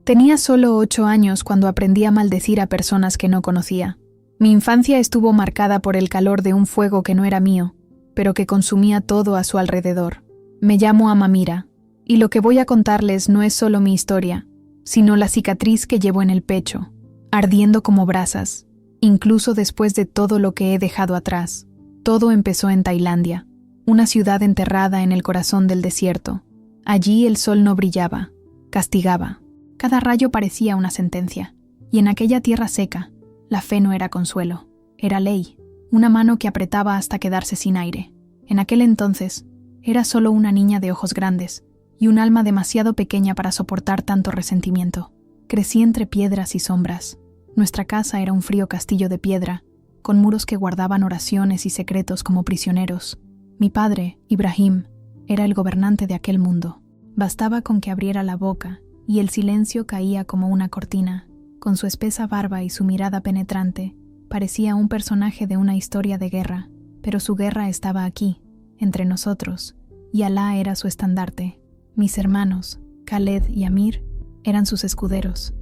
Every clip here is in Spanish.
Tenía solo 8 años cuando aprendí a maldecir a personas que no conocía. Mi infancia estuvo marcada por el calor de un fuego que no era mío, pero que consumía todo a su alrededor. Me llamo Amamira, y lo que voy a contarles no es solo mi historia, sino la cicatriz que llevo en el pecho, ardiendo como brasas, incluso después de todo lo que he dejado atrás. Todo empezó en Tailandia, una ciudad enterrada en el corazón del desierto. Allí el sol no brillaba, castigaba. Cada rayo parecía una sentencia, y en aquella tierra seca, la fe no era consuelo, era ley, una mano que apretaba hasta quedarse sin aire. En aquel entonces, era solo una niña de ojos grandes, y un alma demasiado pequeña para soportar tanto resentimiento. Crecí entre piedras y sombras. Nuestra casa era un frío castillo de piedra, con muros que guardaban oraciones y secretos como prisioneros. Mi padre, Ibrahim, era el gobernante de aquel mundo. Bastaba con que abriera la boca, y el silencio caía como una cortina. Con su espesa barba y su mirada penetrante, parecía un personaje de una historia de guerra, pero su guerra estaba aquí, entre nosotros, y Alá era su estandarte. Mis hermanos, Khaled y Amir, eran sus escuderos.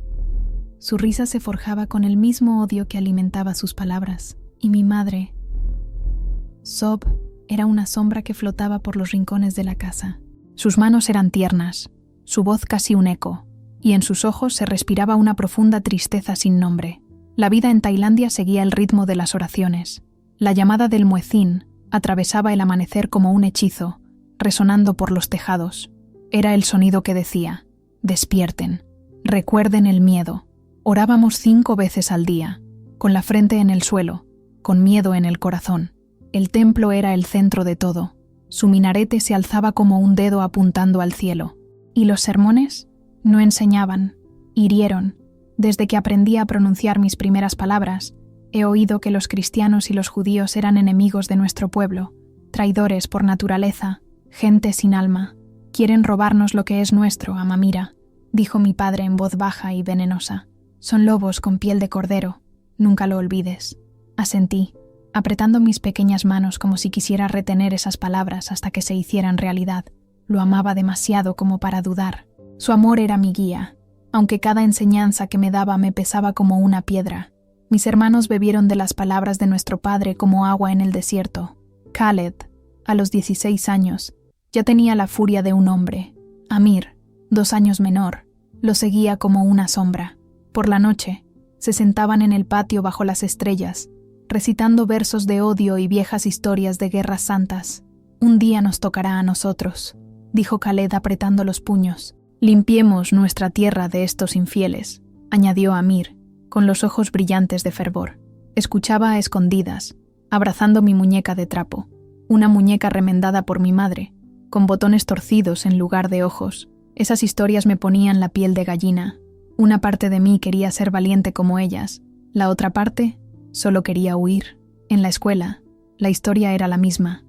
Su risa se forjaba con el mismo odio que alimentaba sus palabras, y mi madre, Sob, era una sombra que flotaba por los rincones de la casa. Sus manos eran tiernas, su voz casi un eco, y en sus ojos se respiraba una profunda tristeza sin nombre. La vida en Tailandia seguía el ritmo de las oraciones. La llamada del muezín atravesaba el amanecer como un hechizo, resonando por los tejados. Era el sonido que decía: despierten, recuerden el miedo. Orábamos 5 veces al día, con la frente en el suelo, con miedo en el corazón. El templo era el centro de todo. Su minarete se alzaba como un dedo apuntando al cielo. ¿Y los sermones? No enseñaban, hirieron. Desde que aprendí a pronunciar mis primeras palabras, he oído que los cristianos y los judíos eran enemigos de nuestro pueblo, traidores por naturaleza, gente sin alma. Quieren robarnos lo que es nuestro, Amamira, dijo mi padre en voz baja y venenosa. Son lobos con piel de cordero, nunca lo olvides. Asentí, apretando mis pequeñas manos como si quisiera retener esas palabras hasta que se hicieran realidad. Lo amaba demasiado como para dudar. Su amor era mi guía, aunque cada enseñanza que me daba me pesaba como una piedra. Mis hermanos bebieron de las palabras de nuestro padre como agua en el desierto. Khaled, a los 16 años, ya tenía la furia de un hombre. Amir, 2 años menor, lo seguía como una sombra. Por la noche, se sentaban en el patio bajo las estrellas, recitando versos de odio y viejas historias de guerras santas. Un día nos tocará a nosotros, dijo Khaled apretando los puños. Limpiemos nuestra tierra de estos infieles, añadió Amir, con los ojos brillantes de fervor. Escuchaba a escondidas, abrazando mi muñeca de trapo, una muñeca remendada por mi madre, con botones torcidos en lugar de ojos. Esas historias me ponían la piel de gallina. Una parte de mí quería ser valiente como ellas, la otra parte solo quería huir. En la escuela, la historia era la misma.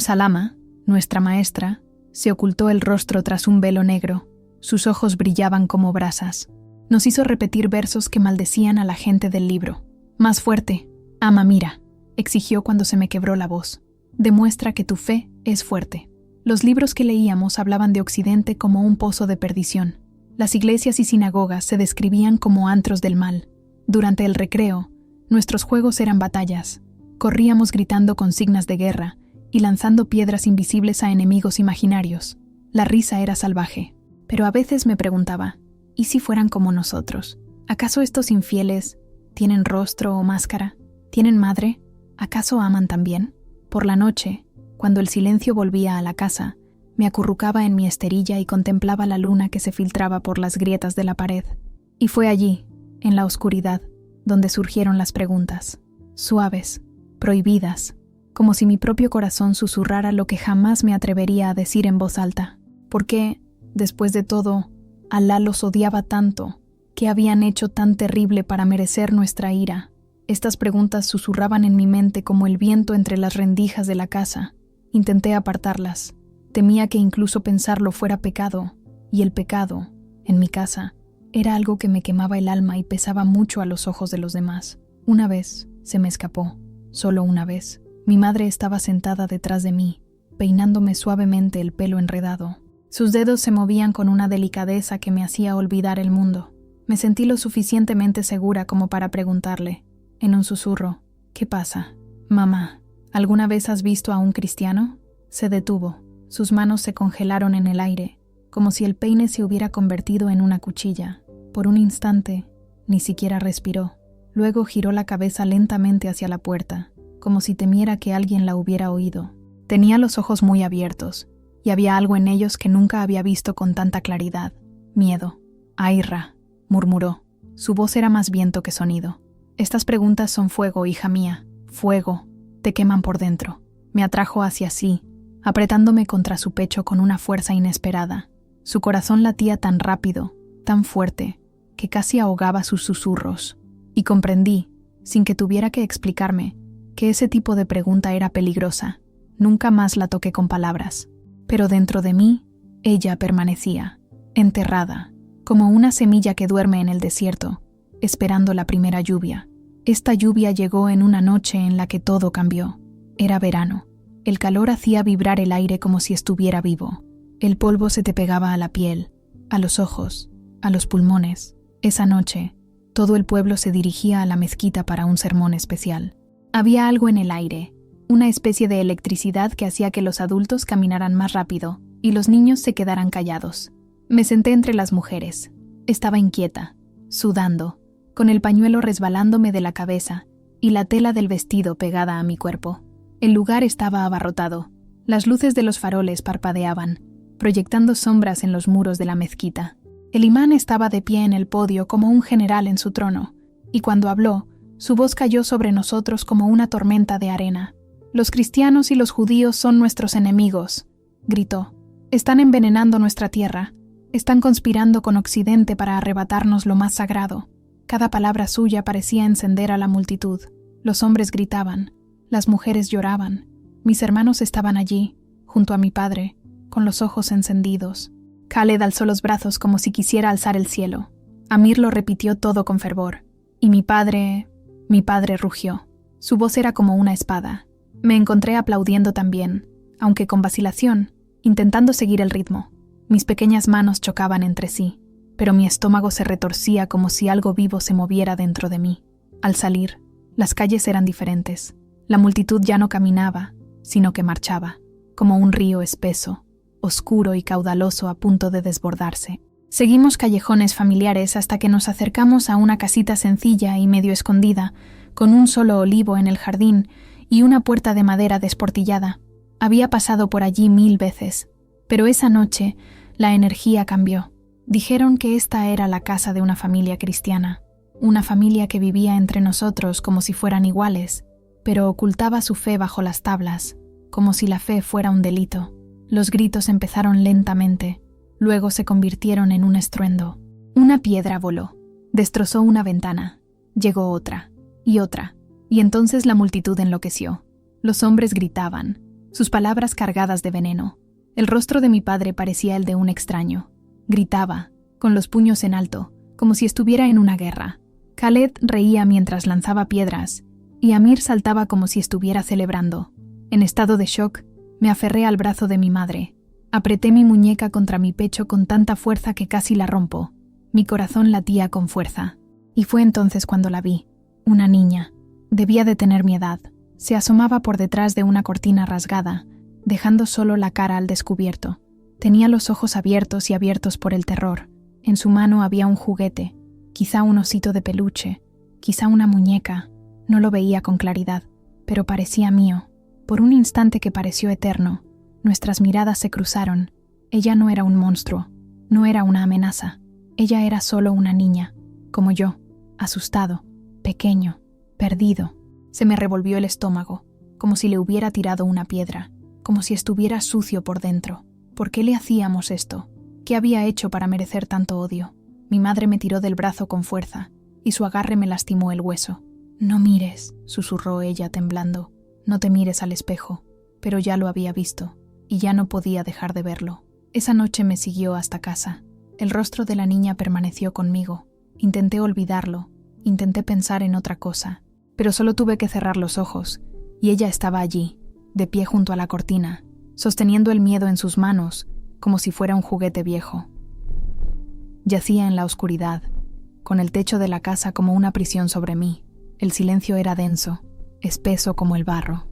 Salama, nuestra maestra, se ocultó el rostro tras un velo negro. Sus ojos brillaban como brasas. Nos hizo repetir versos que maldecían a la gente del libro. Más fuerte, Amamira, exigió cuando se me quebró la voz. Demuestra que tu fe es fuerte. Los libros que leíamos hablaban de Occidente como un pozo de perdición. Las iglesias y sinagogas se describían como antros del mal. Durante el recreo, nuestros juegos eran batallas. Corríamos gritando consignas de guerra y lanzando piedras invisibles a enemigos imaginarios. La risa era salvaje. Pero a veces me preguntaba, ¿y si fueran como nosotros? ¿Acaso estos infieles tienen rostro o máscara? ¿Tienen madre? ¿Acaso aman también? Por la noche, cuando el silencio volvía a la casa, me acurrucaba en mi esterilla y contemplaba la luna que se filtraba por las grietas de la pared. Y fue allí, en la oscuridad, donde surgieron las preguntas, suaves, prohibidas, como si mi propio corazón susurrara lo que jamás me atrevería a decir en voz alta. ¿Por qué, después de todo, Alá los odiaba tanto? ¿Qué habían hecho tan terrible para merecer nuestra ira? Estas preguntas susurraban en mi mente como el viento entre las rendijas de la casa. Intenté apartarlas. Temía que incluso pensarlo fuera pecado, y el pecado, en mi casa, era algo que me quemaba el alma y pesaba mucho a los ojos de los demás. Una vez se me escapó, solo una vez. Mi madre estaba sentada detrás de mí, peinándome suavemente el pelo enredado. Sus dedos se movían con una delicadeza que me hacía olvidar el mundo. Me sentí lo suficientemente segura como para preguntarle, en un susurro, ¿qué pasa? Mamá, ¿alguna vez has visto a un cristiano? Se detuvo. Sus manos se congelaron en el aire, como si el peine se hubiera convertido en una cuchilla. Por un instante, ni siquiera respiró. Luego giró la cabeza lentamente hacia la puerta, como si temiera que alguien la hubiera oído. Tenía los ojos muy abiertos, y había algo en ellos que nunca había visto con tanta claridad. Miedo. Aira, murmuró. Su voz era más viento que sonido. Estas preguntas son fuego, hija mía. Fuego. Te queman por dentro. Me atrajo hacia sí, apretándome contra su pecho con una fuerza inesperada. Su corazón latía tan rápido, tan fuerte, que casi ahogaba sus susurros. Y comprendí, sin que tuviera que explicarme, que ese tipo de pregunta era peligrosa. Nunca más la toqué con palabras. Pero dentro de mí, ella permanecía, enterrada, como una semilla que duerme en el desierto, esperando la primera lluvia. Esta lluvia llegó en una noche en la que todo cambió. Era verano. El calor hacía vibrar el aire como si estuviera vivo. El polvo se te pegaba a la piel, a los ojos, a los pulmones. Esa noche, todo el pueblo se dirigía a la mezquita para un sermón especial. Había algo en el aire, una especie de electricidad que hacía que los adultos caminaran más rápido y los niños se quedaran callados. Me senté entre las mujeres. Estaba inquieta, sudando, con el pañuelo resbalándome de la cabeza y la tela del vestido pegada a mi cuerpo. El lugar estaba abarrotado. Las luces de los faroles parpadeaban, proyectando sombras en los muros de la mezquita. El imán estaba de pie en el podio como un general en su trono, y cuando habló, su voz cayó sobre nosotros como una tormenta de arena. «Los cristianos y los judíos son nuestros enemigos», gritó. «Están envenenando nuestra tierra. Están conspirando con Occidente para arrebatarnos lo más sagrado». Cada palabra suya parecía encender a la multitud. Los hombres gritaban, las mujeres lloraban. Mis hermanos estaban allí, junto a mi padre, con los ojos encendidos. Khaled alzó los brazos como si quisiera alzar el cielo. Amir lo repitió todo con fervor. Y mi padre rugió. Su voz era como una espada. Me encontré aplaudiendo también, aunque con vacilación, intentando seguir el ritmo. Mis pequeñas manos chocaban entre sí, pero mi estómago se retorcía como si algo vivo se moviera dentro de mí. Al salir, las calles eran diferentes. La multitud ya no caminaba, sino que marchaba, como un río espeso, oscuro y caudaloso a punto de desbordarse. Seguimos callejones familiares hasta que nos acercamos a una casita sencilla y medio escondida, con un solo olivo en el jardín y una puerta de madera desportillada. Había pasado por allí 1000 veces, pero esa noche la energía cambió. Dijeron que esta era la casa de una familia cristiana, una familia que vivía entre nosotros como si fueran iguales, pero ocultaba su fe bajo las tablas, como si la fe fuera un delito. Los gritos empezaron lentamente, luego se convirtieron en un estruendo. Una piedra voló, destrozó una ventana, llegó otra, y entonces la multitud enloqueció. Los hombres gritaban, sus palabras cargadas de veneno. El rostro de mi padre parecía el de un extraño. Gritaba, con los puños en alto, como si estuviera en una guerra. Khaled reía mientras lanzaba piedras, y Amir saltaba como si estuviera celebrando. En estado de shock, me aferré al brazo de mi madre. Apreté mi muñeca contra mi pecho con tanta fuerza que casi la rompo. Mi corazón latía con fuerza. Y fue entonces cuando la vi. Una niña. Debía de tener mi edad. Se asomaba por detrás de una cortina rasgada, dejando solo la cara al descubierto. Tenía los ojos abiertos y abiertos por el terror. En su mano había un juguete, quizá un osito de peluche, quizá una muñeca. No lo veía con claridad, pero parecía mío. Por un instante que pareció eterno, nuestras miradas se cruzaron. Ella no era un monstruo, no era una amenaza. Ella era solo una niña, como yo, asustado, pequeño, perdido. Se me revolvió el estómago, como si le hubiera tirado una piedra, como si estuviera sucio por dentro. ¿Por qué le hacíamos esto? ¿Qué había hecho para merecer tanto odio? Mi madre me tiró del brazo con fuerza, y su agarre me lastimó el hueso. «No mires», susurró ella temblando. «No te mires al espejo». Pero ya lo había visto, y ya no podía dejar de verlo. Esa noche me siguió hasta casa. El rostro de la niña permaneció conmigo. Intenté olvidarlo, intenté pensar en otra cosa, pero solo tuve que cerrar los ojos, y ella estaba allí, de pie junto a la cortina, sosteniendo el miedo en sus manos, como si fuera un juguete viejo. Yacía en la oscuridad, con el techo de la casa como una prisión sobre mí. El silencio era denso, espeso como el barro.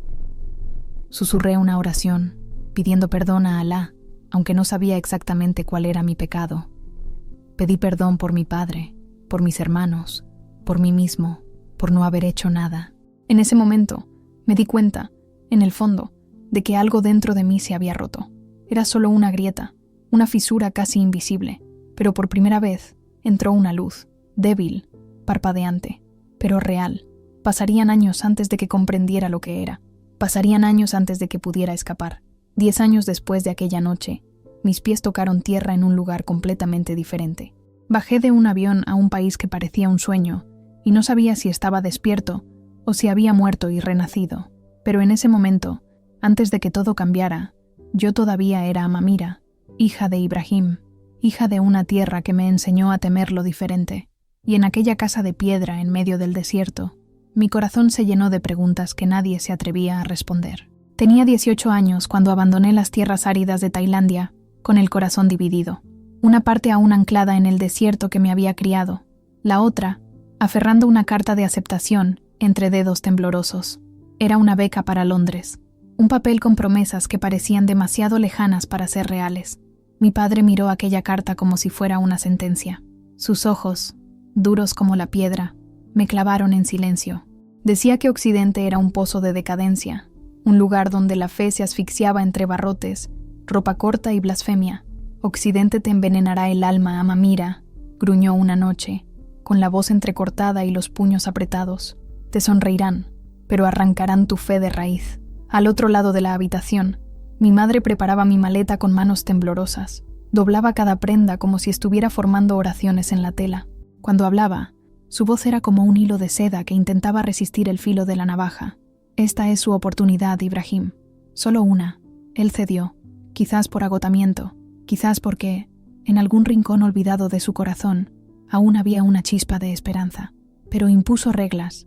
Susurré una oración, pidiendo perdón a Alá, aunque no sabía exactamente cuál era mi pecado. Pedí perdón por mi padre, por mis hermanos, por mí mismo, por no haber hecho nada. En ese momento, me di cuenta, en el fondo, de que algo dentro de mí se había roto. Era solo una grieta, una fisura casi invisible, pero por primera vez entró una luz, débil, parpadeante, pero real. Pasarían años antes de que comprendiera lo que era. Pasarían años antes de que pudiera escapar. 10 años después de aquella noche, mis pies tocaron tierra en un lugar completamente diferente. Bajé de un avión a un país que parecía un sueño, y no sabía si estaba despierto o si había muerto y renacido. Pero en ese momento, antes de que todo cambiara, yo todavía era Amamira, hija de Ibrahim, hija de una tierra que me enseñó a temer lo diferente. Y en aquella casa de piedra en medio del desierto, mi corazón se llenó de preguntas que nadie se atrevía a responder. Tenía 18 años cuando abandoné las tierras áridas de Tailandia, con el corazón dividido. Una parte aún anclada en el desierto que me había criado, la otra, aferrando una carta de aceptación entre dedos temblorosos. Era una beca para Londres, un papel con promesas que parecían demasiado lejanas para ser reales. Mi padre miró aquella carta como si fuera una sentencia. Sus ojos, duros como la piedra, me clavaron en silencio. Decía que Occidente era un pozo de decadencia, un lugar donde la fe se asfixiaba entre barrotes, ropa corta y blasfemia. Occidente te envenenará el alma, Amamira, gruñó una noche, con la voz entrecortada y los puños apretados. Te sonreirán, pero arrancarán tu fe de raíz. Al otro lado de la habitación, mi madre preparaba mi maleta con manos temblorosas. Doblaba cada prenda como si estuviera formando oraciones en la tela. Cuando hablaba, su voz era como un hilo de seda que intentaba resistir el filo de la navaja. Esta es su oportunidad, Ibrahim. Solo una. Él cedió, quizás por agotamiento, quizás porque, en algún rincón olvidado de su corazón, aún había una chispa de esperanza. Pero impuso reglas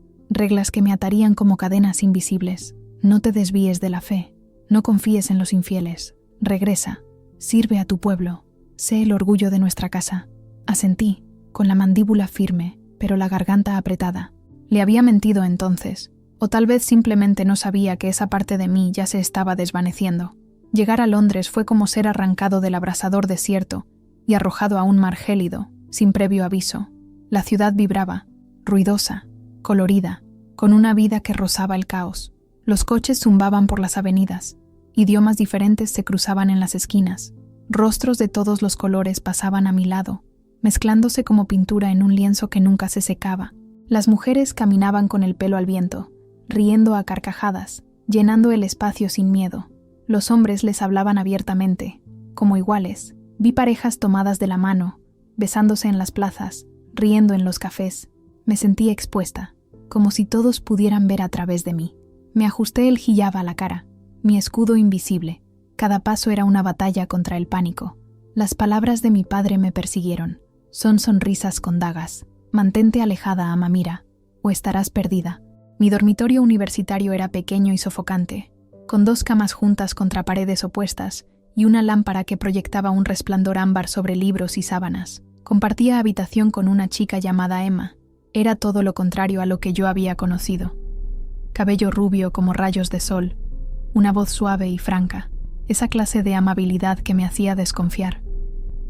que me atarían como cadenas invisibles. No te desvíes de la fe, no confíes en los infieles. Regresa, sirve a tu pueblo, sé el orgullo de nuestra casa. Asentí, con la mandíbula firme, pero la garganta apretada. Le había mentido entonces, o tal vez simplemente no sabía que esa parte de mí ya se estaba desvaneciendo. Llegar a Londres fue como ser arrancado del abrasador desierto y arrojado a un mar gélido, sin previo aviso. La ciudad vibraba, ruidosa, colorida, con una vida que rozaba el caos. Los coches zumbaban por las avenidas, idiomas diferentes se cruzaban en las esquinas, rostros de todos los colores pasaban a mi lado, mezclándose como pintura en un lienzo que nunca se secaba. Las mujeres caminaban con el pelo al viento, riendo a carcajadas, llenando el espacio sin miedo. Los hombres les hablaban abiertamente, como iguales. Vi parejas tomadas de la mano, besándose en las plazas, riendo en los cafés. Me sentí expuesta, como si todos pudieran ver a través de mí. Me ajusté el hijab a la cara, mi escudo invisible. Cada paso era una batalla contra el pánico. Las palabras de mi padre me persiguieron. Son sonrisas con dagas. Mantente alejada, Amamira, o estarás perdida. Mi dormitorio universitario era pequeño y sofocante, con 2 camas juntas contra paredes opuestas y una lámpara que proyectaba un resplandor ámbar sobre libros y sábanas. Compartía habitación con una chica llamada Emma. Era todo lo contrario a lo que yo había conocido. Cabello rubio como rayos de sol, una voz suave y franca, esa clase de amabilidad que me hacía desconfiar.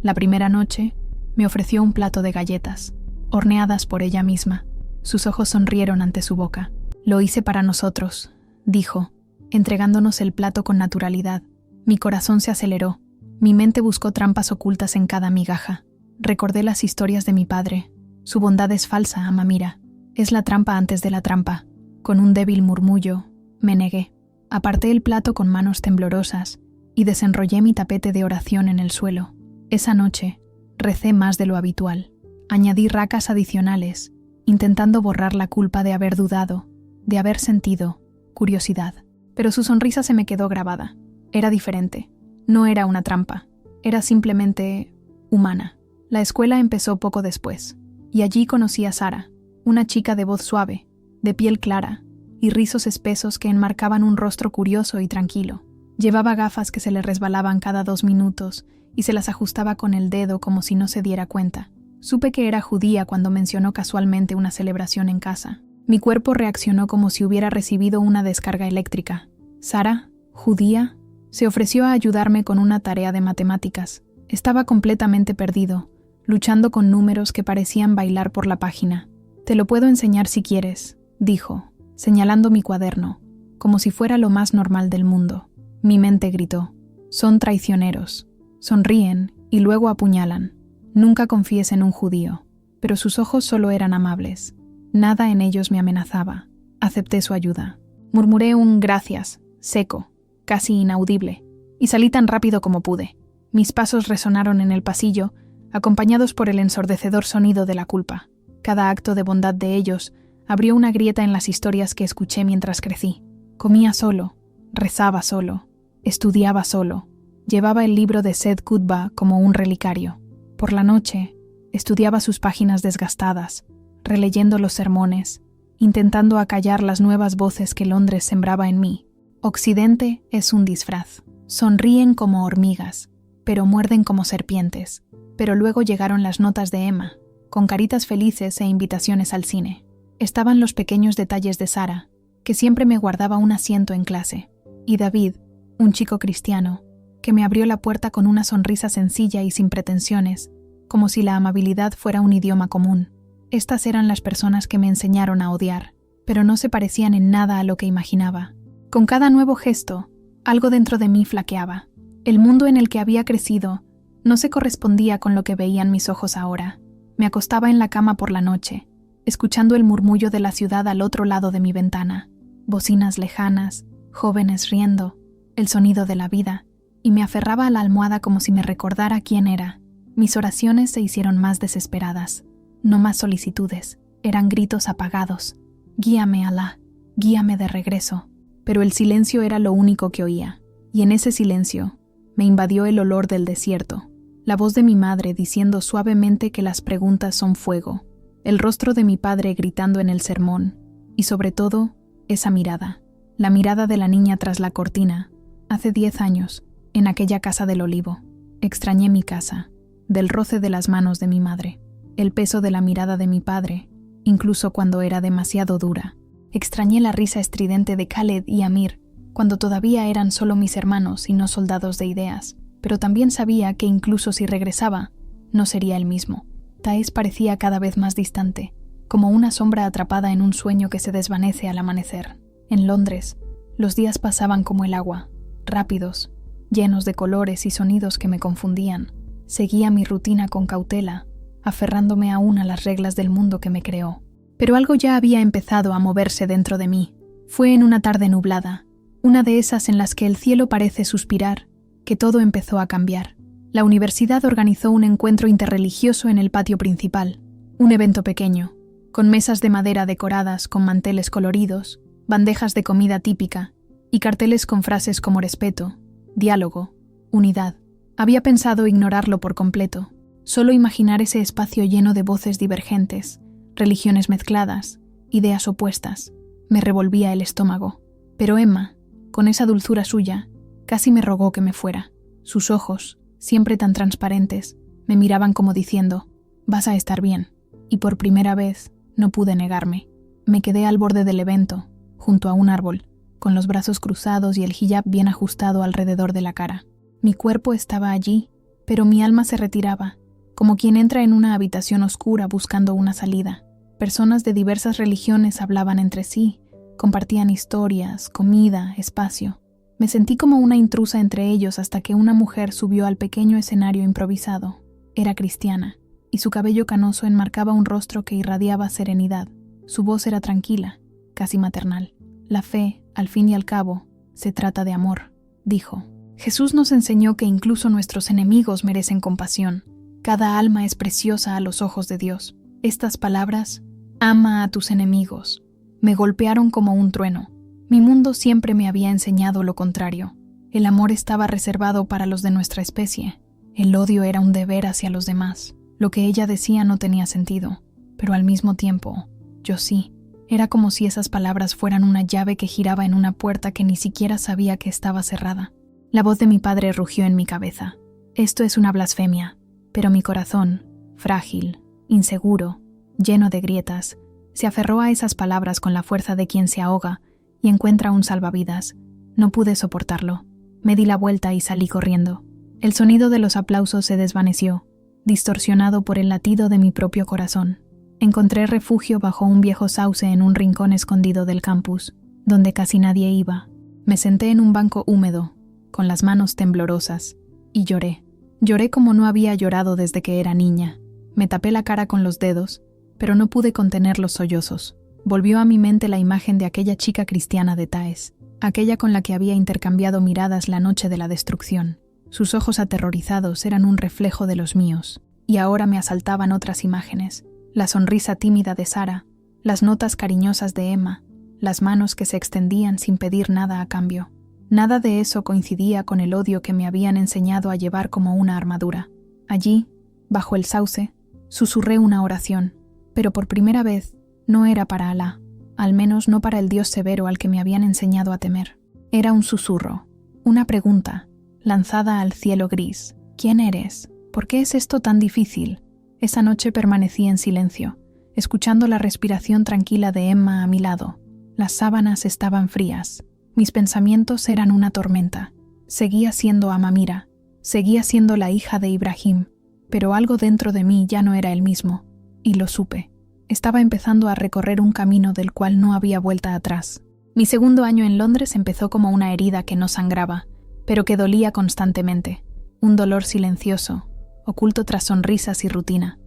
La primera noche, me ofreció un plato de galletas, horneadas por ella misma. Sus ojos sonrieron ante su boca. Lo hice para nosotros, dijo, entregándonos el plato con naturalidad. Mi corazón se aceleró. Mi mente buscó trampas ocultas en cada migaja. Recordé las historias de mi padre. Su bondad es falsa, Amamira. Es la trampa antes de la trampa. Con un débil murmullo, me negué. Aparté el plato con manos temblorosas y desenrollé mi tapete de oración en el suelo. Esa noche, recé más de lo habitual. Añadí racas adicionales, intentando borrar la culpa de haber dudado, de haber sentido curiosidad. Pero su sonrisa se me quedó grabada. Era diferente. No era una trampa. Era simplemente humana. La escuela empezó poco después, y allí conocí a Sara, una chica de voz suave, de piel clara, y rizos espesos que enmarcaban un rostro curioso y tranquilo. Llevaba gafas que se le resbalaban cada 2 minutos y se las ajustaba con el dedo como si no se diera cuenta. Supe que era judía cuando mencionó casualmente una celebración en casa. Mi cuerpo reaccionó como si hubiera recibido una descarga eléctrica. Sara, judía, se ofreció a ayudarme con una tarea de matemáticas. Estaba completamente perdido, luchando con números que parecían bailar por la página. «Te lo puedo enseñar si quieres», dijo, señalando mi cuaderno, como si fuera lo más normal del mundo. Mi mente gritó: «Son traicioneros. Sonríen y luego apuñalan. Nunca confíes en un judío». Pero sus ojos solo eran amables. Nada en ellos me amenazaba. Acepté su ayuda. Murmuré un gracias, seco, casi inaudible, y salí tan rápido como pude. Mis pasos resonaron en el pasillo, acompañados por el ensordecedor sonido de la culpa. Cada acto de bondad de ellos abrió una grieta en las historias que escuché mientras crecí. Comía solo, rezaba solo, estudiaba solo, llevaba el libro de Seth Kutba como un relicario. Por la noche, estudiaba sus páginas desgastadas, releyendo los sermones, intentando acallar las nuevas voces que Londres sembraba en mí. Occidente es un disfraz. Sonríen como hormigas, pero muerden como serpientes. Pero luego llegaron las notas de Emma, con caritas felices e invitaciones al cine. Estaban los pequeños detalles de Sara, que siempre me guardaba un asiento en clase, y David, un chico cristiano, que me abrió la puerta con una sonrisa sencilla y sin pretensiones, como si la amabilidad fuera un idioma común. Estas eran las personas que me enseñaron a odiar, pero no se parecían en nada a lo que imaginaba. Con cada nuevo gesto, algo dentro de mí flaqueaba. El mundo en el que había crecido no se correspondía con lo que veían mis ojos ahora. Me acostaba en la cama por la noche, escuchando el murmullo de la ciudad al otro lado de mi ventana, bocinas lejanas, jóvenes riendo, el sonido de la vida, y me aferraba a la almohada como si me recordara quién era. Mis oraciones se hicieron más desesperadas. No más solicitudes, eran gritos apagados. «Guíame, Alá, guíame de regreso». Pero el silencio era lo único que oía, y en ese silencio me invadió el olor del desierto, la voz de mi madre diciendo suavemente que las preguntas son fuego, el rostro de mi padre gritando en el sermón, y sobre todo, esa mirada, la mirada de la niña tras la cortina, hace 10 años, en aquella casa del olivo. Extrañé mi casa, del roce de las manos de mi madre, el peso de la mirada de mi padre, incluso cuando era demasiado dura. Extrañé la risa estridente de Khaled y Amir, cuando todavía eran solo mis hermanos y no soldados de ideas, pero también sabía que incluso si regresaba, no sería el mismo. Taes parecía cada vez más distante, como una sombra atrapada en un sueño que se desvanece al amanecer. En Londres, los días pasaban como el agua, rápidos, llenos de colores y sonidos que me confundían. Seguía mi rutina con cautela, aferrándome aún a las reglas del mundo que me creó. Pero algo ya había empezado a moverse dentro de mí. Fue en una tarde nublada, una de esas en las que el cielo parece suspirar, que todo empezó a cambiar. La universidad organizó un encuentro interreligioso en el patio principal, un evento pequeño, con mesas de madera decoradas con manteles coloridos, bandejas de comida típica y carteles con frases como respeto, diálogo, unidad. Había pensado ignorarlo por completo, solo imaginar ese espacio lleno de voces divergentes, religiones mezcladas, ideas opuestas. Me revolvía el estómago. Pero Emma, con esa dulzura suya, casi me rogó que me fuera. Sus ojos, siempre tan transparentes, me miraban como diciendo: «Vas a estar bien». Y por primera vez no pude negarme. Me quedé al borde del evento, junto a un árbol, con los brazos cruzados y el hijab bien ajustado alrededor de la cara. Mi cuerpo estaba allí, pero mi alma se retiraba, como quien entra en una habitación oscura buscando una salida. Personas de diversas religiones hablaban entre sí, compartían historias, comida, espacio. Me sentí como una intrusa entre ellos hasta que una mujer subió al pequeño escenario improvisado. Era cristiana, y su cabello canoso enmarcaba un rostro que irradiaba serenidad. Su voz era tranquila, casi maternal. «La fe, al fin y al cabo, se trata de amor», dijo. «Jesús nos enseñó que incluso nuestros enemigos merecen compasión. Cada alma es preciosa a los ojos de Dios». Estas palabras, «ama a tus enemigos», me golpearon como un trueno. Mi mundo siempre me había enseñado lo contrario. El amor estaba reservado para los de nuestra especie. El odio era un deber hacia los demás. Lo que ella decía no tenía sentido, pero al mismo tiempo, yo sí. Era como si esas palabras fueran una llave que giraba en una puerta que ni siquiera sabía que estaba cerrada. La voz de mi padre rugió en mi cabeza. «Esto es una blasfemia», pero mi corazón, frágil, inseguro, lleno de grietas. Se aferró a esas palabras con la fuerza de quien se ahoga y encuentra un salvavidas. No pude soportarlo. Me di la vuelta y salí corriendo. El sonido de los aplausos se desvaneció, distorsionado por el latido de mi propio corazón. Encontré refugio bajo un viejo sauce en un rincón escondido del campus, donde casi nadie iba. Me senté en un banco húmedo, con las manos temblorosas, y lloré. Lloré como no había llorado desde que era niña. Me tapé la cara con los dedos, pero no pude contener los sollozos. Volvió a mi mente la imagen de aquella chica cristiana de Taes, aquella con la que había intercambiado miradas la noche de la destrucción. Sus ojos aterrorizados eran un reflejo de los míos, y ahora me asaltaban otras imágenes. La sonrisa tímida de Sara, las notas cariñosas de Emma, las manos que se extendían sin pedir nada a cambio. Nada de eso coincidía con el odio que me habían enseñado a llevar como una armadura. Allí, bajo el sauce, susurré una oración, pero por primera vez no era para Alá, al menos no para el Dios severo al que me habían enseñado a temer. Era un susurro, una pregunta, lanzada al cielo gris. ¿Quién eres? ¿Por qué es esto tan difícil? Esa noche permanecí en silencio, escuchando la respiración tranquila de Emma a mi lado. Las sábanas estaban frías. Mis pensamientos eran una tormenta. Seguía siendo Amamira, seguía siendo la hija de Ibrahim, pero algo dentro de mí ya no era el mismo, y lo supe. Estaba empezando a recorrer un camino del cual no había vuelta atrás. Mi segundo año en Londres empezó como una herida que no sangraba, pero que dolía constantemente. Un dolor silencioso, oculto tras sonrisas y rutina.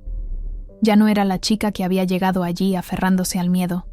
Ya no era la chica que había llegado allí aferrándose al miedo,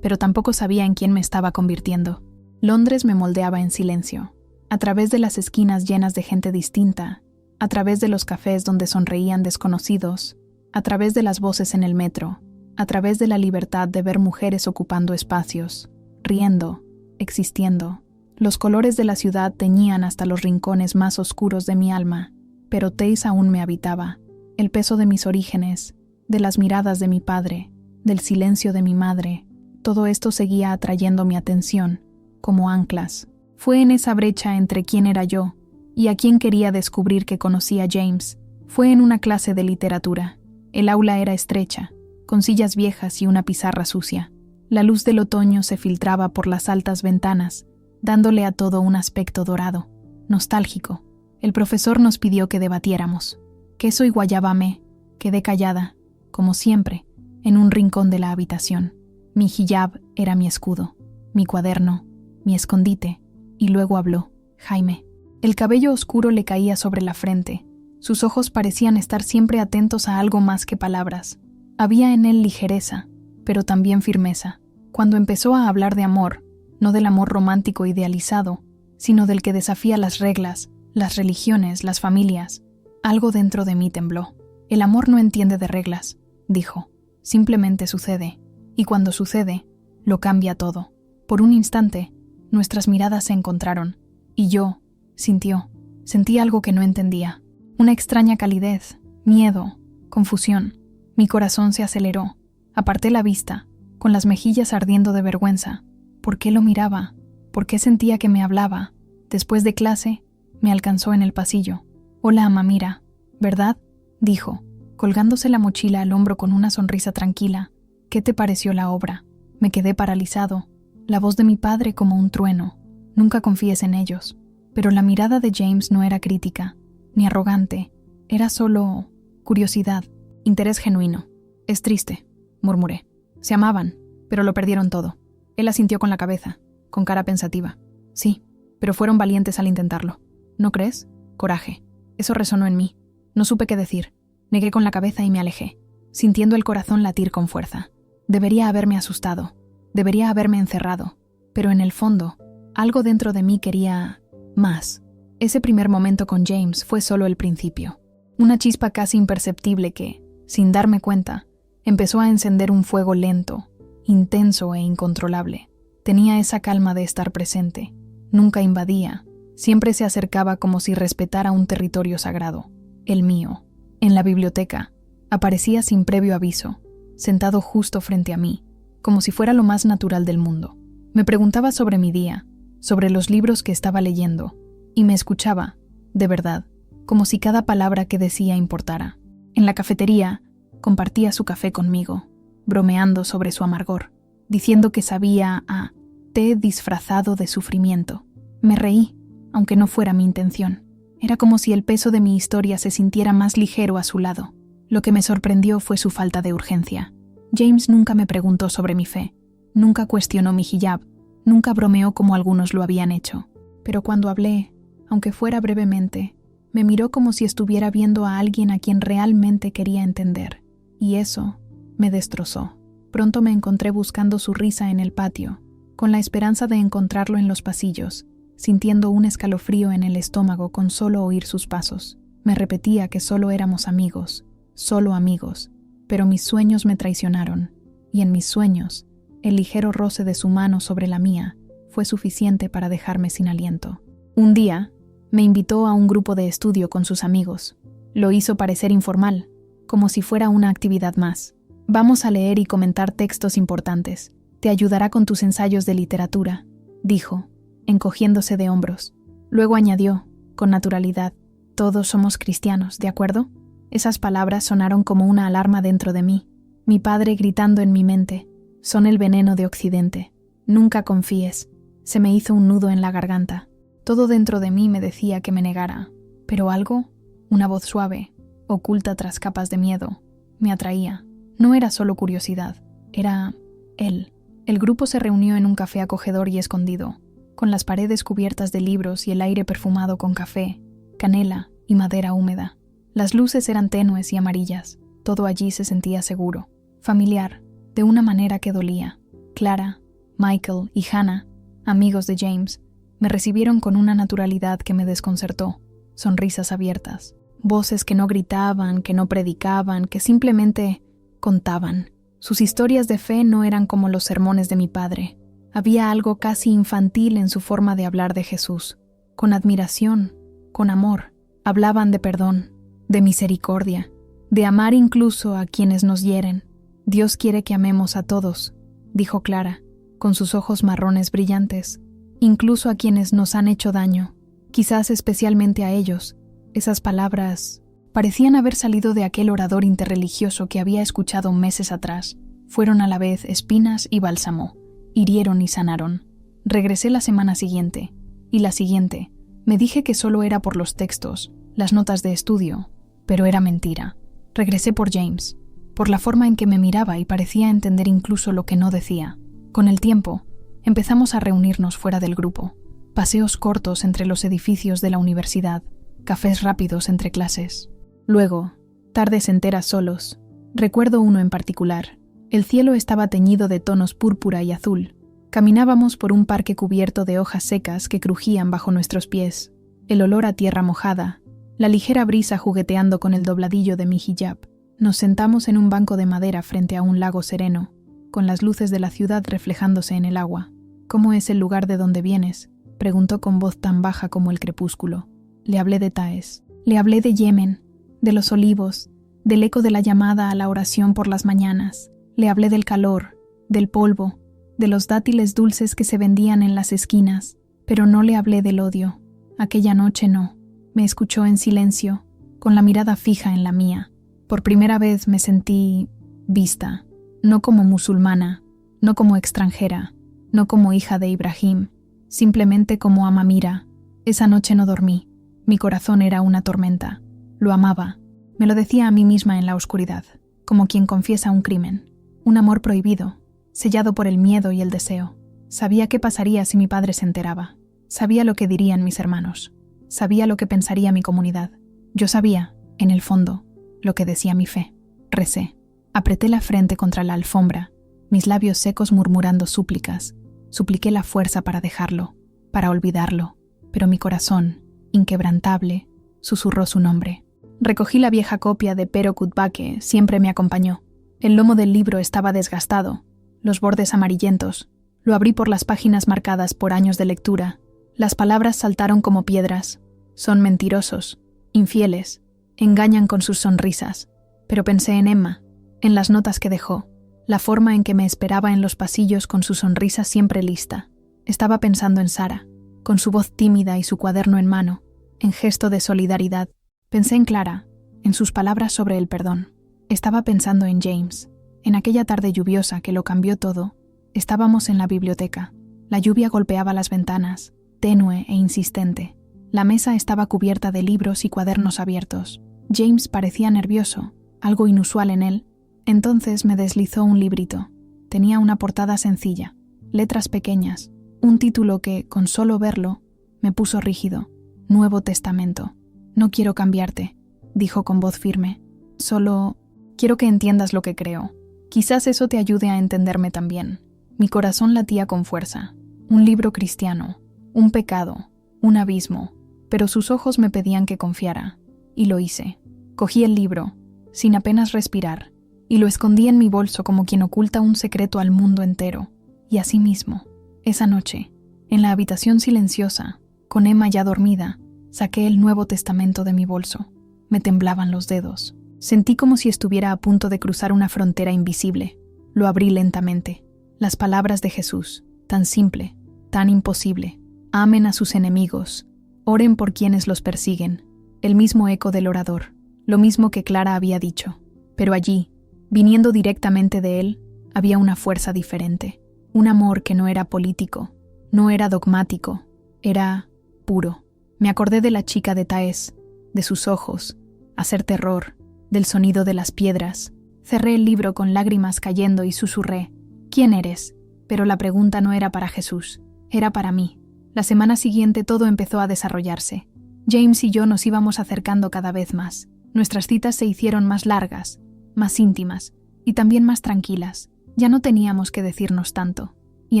pero tampoco sabía en quién me estaba convirtiendo. Londres me moldeaba en silencio, a través de las esquinas llenas de gente distinta, a través de los cafés donde sonreían desconocidos, a través de las voces en el metro, a través de la libertad de ver mujeres ocupando espacios, riendo, existiendo. Los colores de la ciudad teñían hasta los rincones más oscuros de mi alma, pero Taes aún me habitaba. El peso de mis orígenes, de las miradas de mi padre, del silencio de mi madre, todo esto seguía atrayendo mi atención, como anclas. Fue en esa brecha entre quién era yo y a quién quería descubrir que conocí a James. Fue en una clase de literatura. El aula era estrecha, con sillas viejas y una pizarra sucia. La luz del otoño se filtraba por las altas ventanas, dándole a todo un aspecto dorado, nostálgico. El profesor nos pidió que debatiéramos. Queso y guayabame. Quedé callada, como siempre, en un rincón de la habitación. Mi hijab era mi escudo, mi cuaderno, mi escondite, y luego habló, Jaime. El cabello oscuro le caía sobre la frente. Sus ojos parecían estar siempre atentos a algo más que palabras. Había en él ligereza, pero también firmeza. Cuando empezó a hablar de amor, no del amor romántico idealizado, sino del que desafía las reglas, las religiones, las familias, algo dentro de mí tembló. El amor no entiende de reglas, dijo. Simplemente sucede, y cuando sucede, lo cambia todo. Por un instante, nuestras miradas se encontraron, y yo, sentí algo que no entendía. Una extraña calidez, miedo, confusión. Mi corazón se aceleró. Aparté la vista, con las mejillas ardiendo de vergüenza. ¿Por qué lo miraba? ¿Por qué sentía que me hablaba? Después de clase, me alcanzó en el pasillo. Hola, Amamira, ¿verdad? Dijo, colgándose la mochila al hombro con una sonrisa tranquila. ¿Qué te pareció la obra? Me quedé paralizado. La voz de mi padre como un trueno. Nunca confíes en ellos. Pero la mirada de James no era crítica, ni arrogante. Era solo curiosidad, interés genuino. Es triste, murmuré. Se amaban, pero lo perdieron todo. Él asintió con la cabeza, con cara pensativa. Sí, pero fueron valientes al intentarlo. ¿No crees? Coraje. Eso resonó en mí. No supe qué decir. Negué con la cabeza y me alejé, sintiendo el corazón latir con fuerza. Debería haberme asustado. Debería haberme encerrado. Pero en el fondo, algo dentro de mí quería más. Ese primer momento con James fue solo el principio. Una chispa casi imperceptible que, sin darme cuenta, empezó a encender un fuego lento, intenso e incontrolable. Tenía esa calma de estar presente. Nunca invadía. Siempre se acercaba como si respetara un territorio sagrado. El mío. En la biblioteca, aparecía sin previo aviso, sentado justo frente a mí, como si fuera lo más natural del mundo. Me preguntaba sobre mi día, sobre los libros que estaba leyendo, y me escuchaba, de verdad, como si cada palabra que decía importara. En la cafetería, Compartía su café conmigo, bromeando sobre su amargor, diciendo que sabía a té disfrazado de sufrimiento. Me reí, aunque no fuera mi intención. Era como si el peso de mi historia se sintiera más ligero a su lado. Lo que me sorprendió fue su falta de urgencia. James nunca me preguntó sobre mi fe, nunca cuestionó mi hijab, nunca bromeó como algunos lo habían hecho. Pero cuando hablé, aunque fuera brevemente, me miró como si estuviera viendo a alguien a quien realmente quería entender. Y eso me destrozó. Pronto me encontré buscando su risa en el patio, con la esperanza de encontrarlo en los pasillos, sintiendo un escalofrío en el estómago con solo oír sus pasos. Me repetía que solo éramos amigos, solo amigos, pero mis sueños me traicionaron, y en mis sueños, el ligero roce de su mano sobre la mía fue suficiente para dejarme sin aliento. Un día, me invitó a un grupo de estudio con sus amigos. Lo hizo parecer informal, como si fuera una actividad más. Vamos a leer y comentar textos importantes. Te ayudará con tus ensayos de literatura, dijo, encogiéndose de hombros. Luego añadió, con naturalidad, todos somos cristianos, ¿de acuerdo? Esas palabras sonaron como una alarma dentro de mí. Mi padre gritando en mi mente, son el veneno de Occidente. Nunca confíes. Se me hizo un nudo en la garganta. Todo dentro de mí me decía que me negara, pero algo, una voz suave, oculta tras capas de miedo, me atraía. No era solo curiosidad, era él. El grupo se reunió en un café acogedor y escondido, con las paredes cubiertas de libros y el aire perfumado con café, canela y madera húmeda. Las luces eran tenues y amarillas. Todo allí se sentía seguro, familiar, de una manera que dolía. Clara, Michael y Hannah, amigos de James, me recibieron con una naturalidad que me desconcertó. Sonrisas abiertas, voces que no gritaban, que no predicaban, que simplemente contaban. Sus historias de fe no eran como los sermones de mi padre. Había algo casi infantil en su forma de hablar de Jesús. Con admiración, con amor, hablaban de perdón, de misericordia, de amar incluso a quienes nos hieren. Dios quiere que amemos a todos, dijo Clara, con sus ojos marrones brillantes, incluso a quienes nos han hecho daño, quizás especialmente a ellos. Esas palabras parecían haber salido de aquel orador interreligioso que había escuchado meses atrás. Fueron a la vez espinas y bálsamo, hirieron y sanaron. Regresé la semana siguiente, y la siguiente. Me dije que solo era por los textos, las notas de estudio, pero era mentira. Regresé por James, por la forma en que me miraba y parecía entender incluso lo que no decía. Con el tiempo, empezamos a reunirnos fuera del grupo, paseos cortos entre los edificios de la universidad, cafés rápidos entre clases. Luego, tardes enteras solos. Recuerdo uno en particular. El cielo estaba teñido de tonos púrpura y azul. Caminábamos por un parque cubierto de hojas secas que crujían bajo nuestros pies, el olor a tierra mojada, la ligera brisa jugueteando con el dobladillo de mi hijab. Nos sentamos en un banco de madera frente a un lago sereno, con las luces de la ciudad reflejándose en el agua. «¿Cómo es el lugar de donde vienes?», preguntó con voz tan baja como el crepúsculo. Le hablé de Taes. Le hablé de Yemen, de los olivos, del eco de la llamada a la oración por las mañanas. Le hablé del calor, del polvo, de los dátiles dulces que se vendían en las esquinas, pero no le hablé del odio. Aquella noche no. Me escuchó en silencio, con la mirada fija en la mía. Por primera vez me sentí vista, no como musulmana, no como extranjera, no como hija de Ibrahim, simplemente como Amamira. Esa noche no dormí. Mi corazón era una tormenta. Lo amaba. Me lo decía a mí misma en la oscuridad, como quien confiesa un crimen. Un amor prohibido, sellado por el miedo y el deseo. Sabía qué pasaría si mi padre se enteraba. Sabía lo que dirían mis hermanos. Sabía lo que pensaría mi comunidad. Yo sabía, en el fondo, lo que decía mi fe. Recé. Apreté la frente contra la alfombra, mis labios secos murmurando súplicas. Supliqué la fuerza para dejarlo, para olvidarlo, pero mi corazón, inquebrantable, susurró su nombre. Recogí la vieja copia de Pero Kutbake, siempre me acompañó. El lomo del libro estaba desgastado, los bordes amarillentos. Lo abrí por las páginas marcadas por años de lectura. Las palabras saltaron como piedras. Son mentirosos, infieles, engañan con sus sonrisas. Pero pensé en Emma, en las notas que dejó, la forma en que me esperaba en los pasillos con su sonrisa siempre lista. Estaba pensando en Sara, con su voz tímida y su cuaderno en mano, en gesto de solidaridad. Pensé en Clara, en sus palabras sobre el perdón. Estaba pensando en James. En aquella tarde lluviosa que lo cambió todo, estábamos en la biblioteca. La lluvia golpeaba las ventanas, tenue e insistente. La mesa estaba cubierta de libros y cuadernos abiertos. James parecía nervioso, algo inusual en él. Entonces me deslizó un librito. Tenía una portada sencilla, letras pequeñas, un título que, con solo verlo, me puso rígido. Nuevo Testamento. No quiero cambiarte, dijo con voz firme. Solo quiero que entiendas lo que creo. Quizás eso te ayude a entenderme también. Mi corazón latía con fuerza. Un libro cristiano, un pecado, un abismo, pero sus ojos me pedían que confiara. Y lo hice. Cogí el libro, sin apenas respirar, y lo escondí en mi bolso como quien oculta un secreto al mundo entero. Y así mismo, esa noche, en la habitación silenciosa, con Emma ya dormida, saqué el Nuevo Testamento de mi bolso. Me temblaban los dedos. Sentí como si estuviera a punto de cruzar una frontera invisible. Lo abrí lentamente. Las palabras de Jesús, tan simple, tan imposible. Amen a sus enemigos, oren por quienes los persiguen. El mismo eco del orador, lo mismo que Clara había dicho. Pero allí, viniendo directamente de él, había una fuerza diferente. Un amor que no era político, no era dogmático, era puro. Me acordé de la chica de Taes, de sus ojos, hacer terror, del sonido de las piedras. Cerré el libro con lágrimas cayendo y susurré: ¿Quién eres? Pero la pregunta no era para Jesús, era para mí. La semana siguiente todo empezó a desarrollarse. James y yo nos íbamos acercando cada vez más. Nuestras citas se hicieron más largas, más íntimas y también más tranquilas. Ya no teníamos que decirnos tanto. Y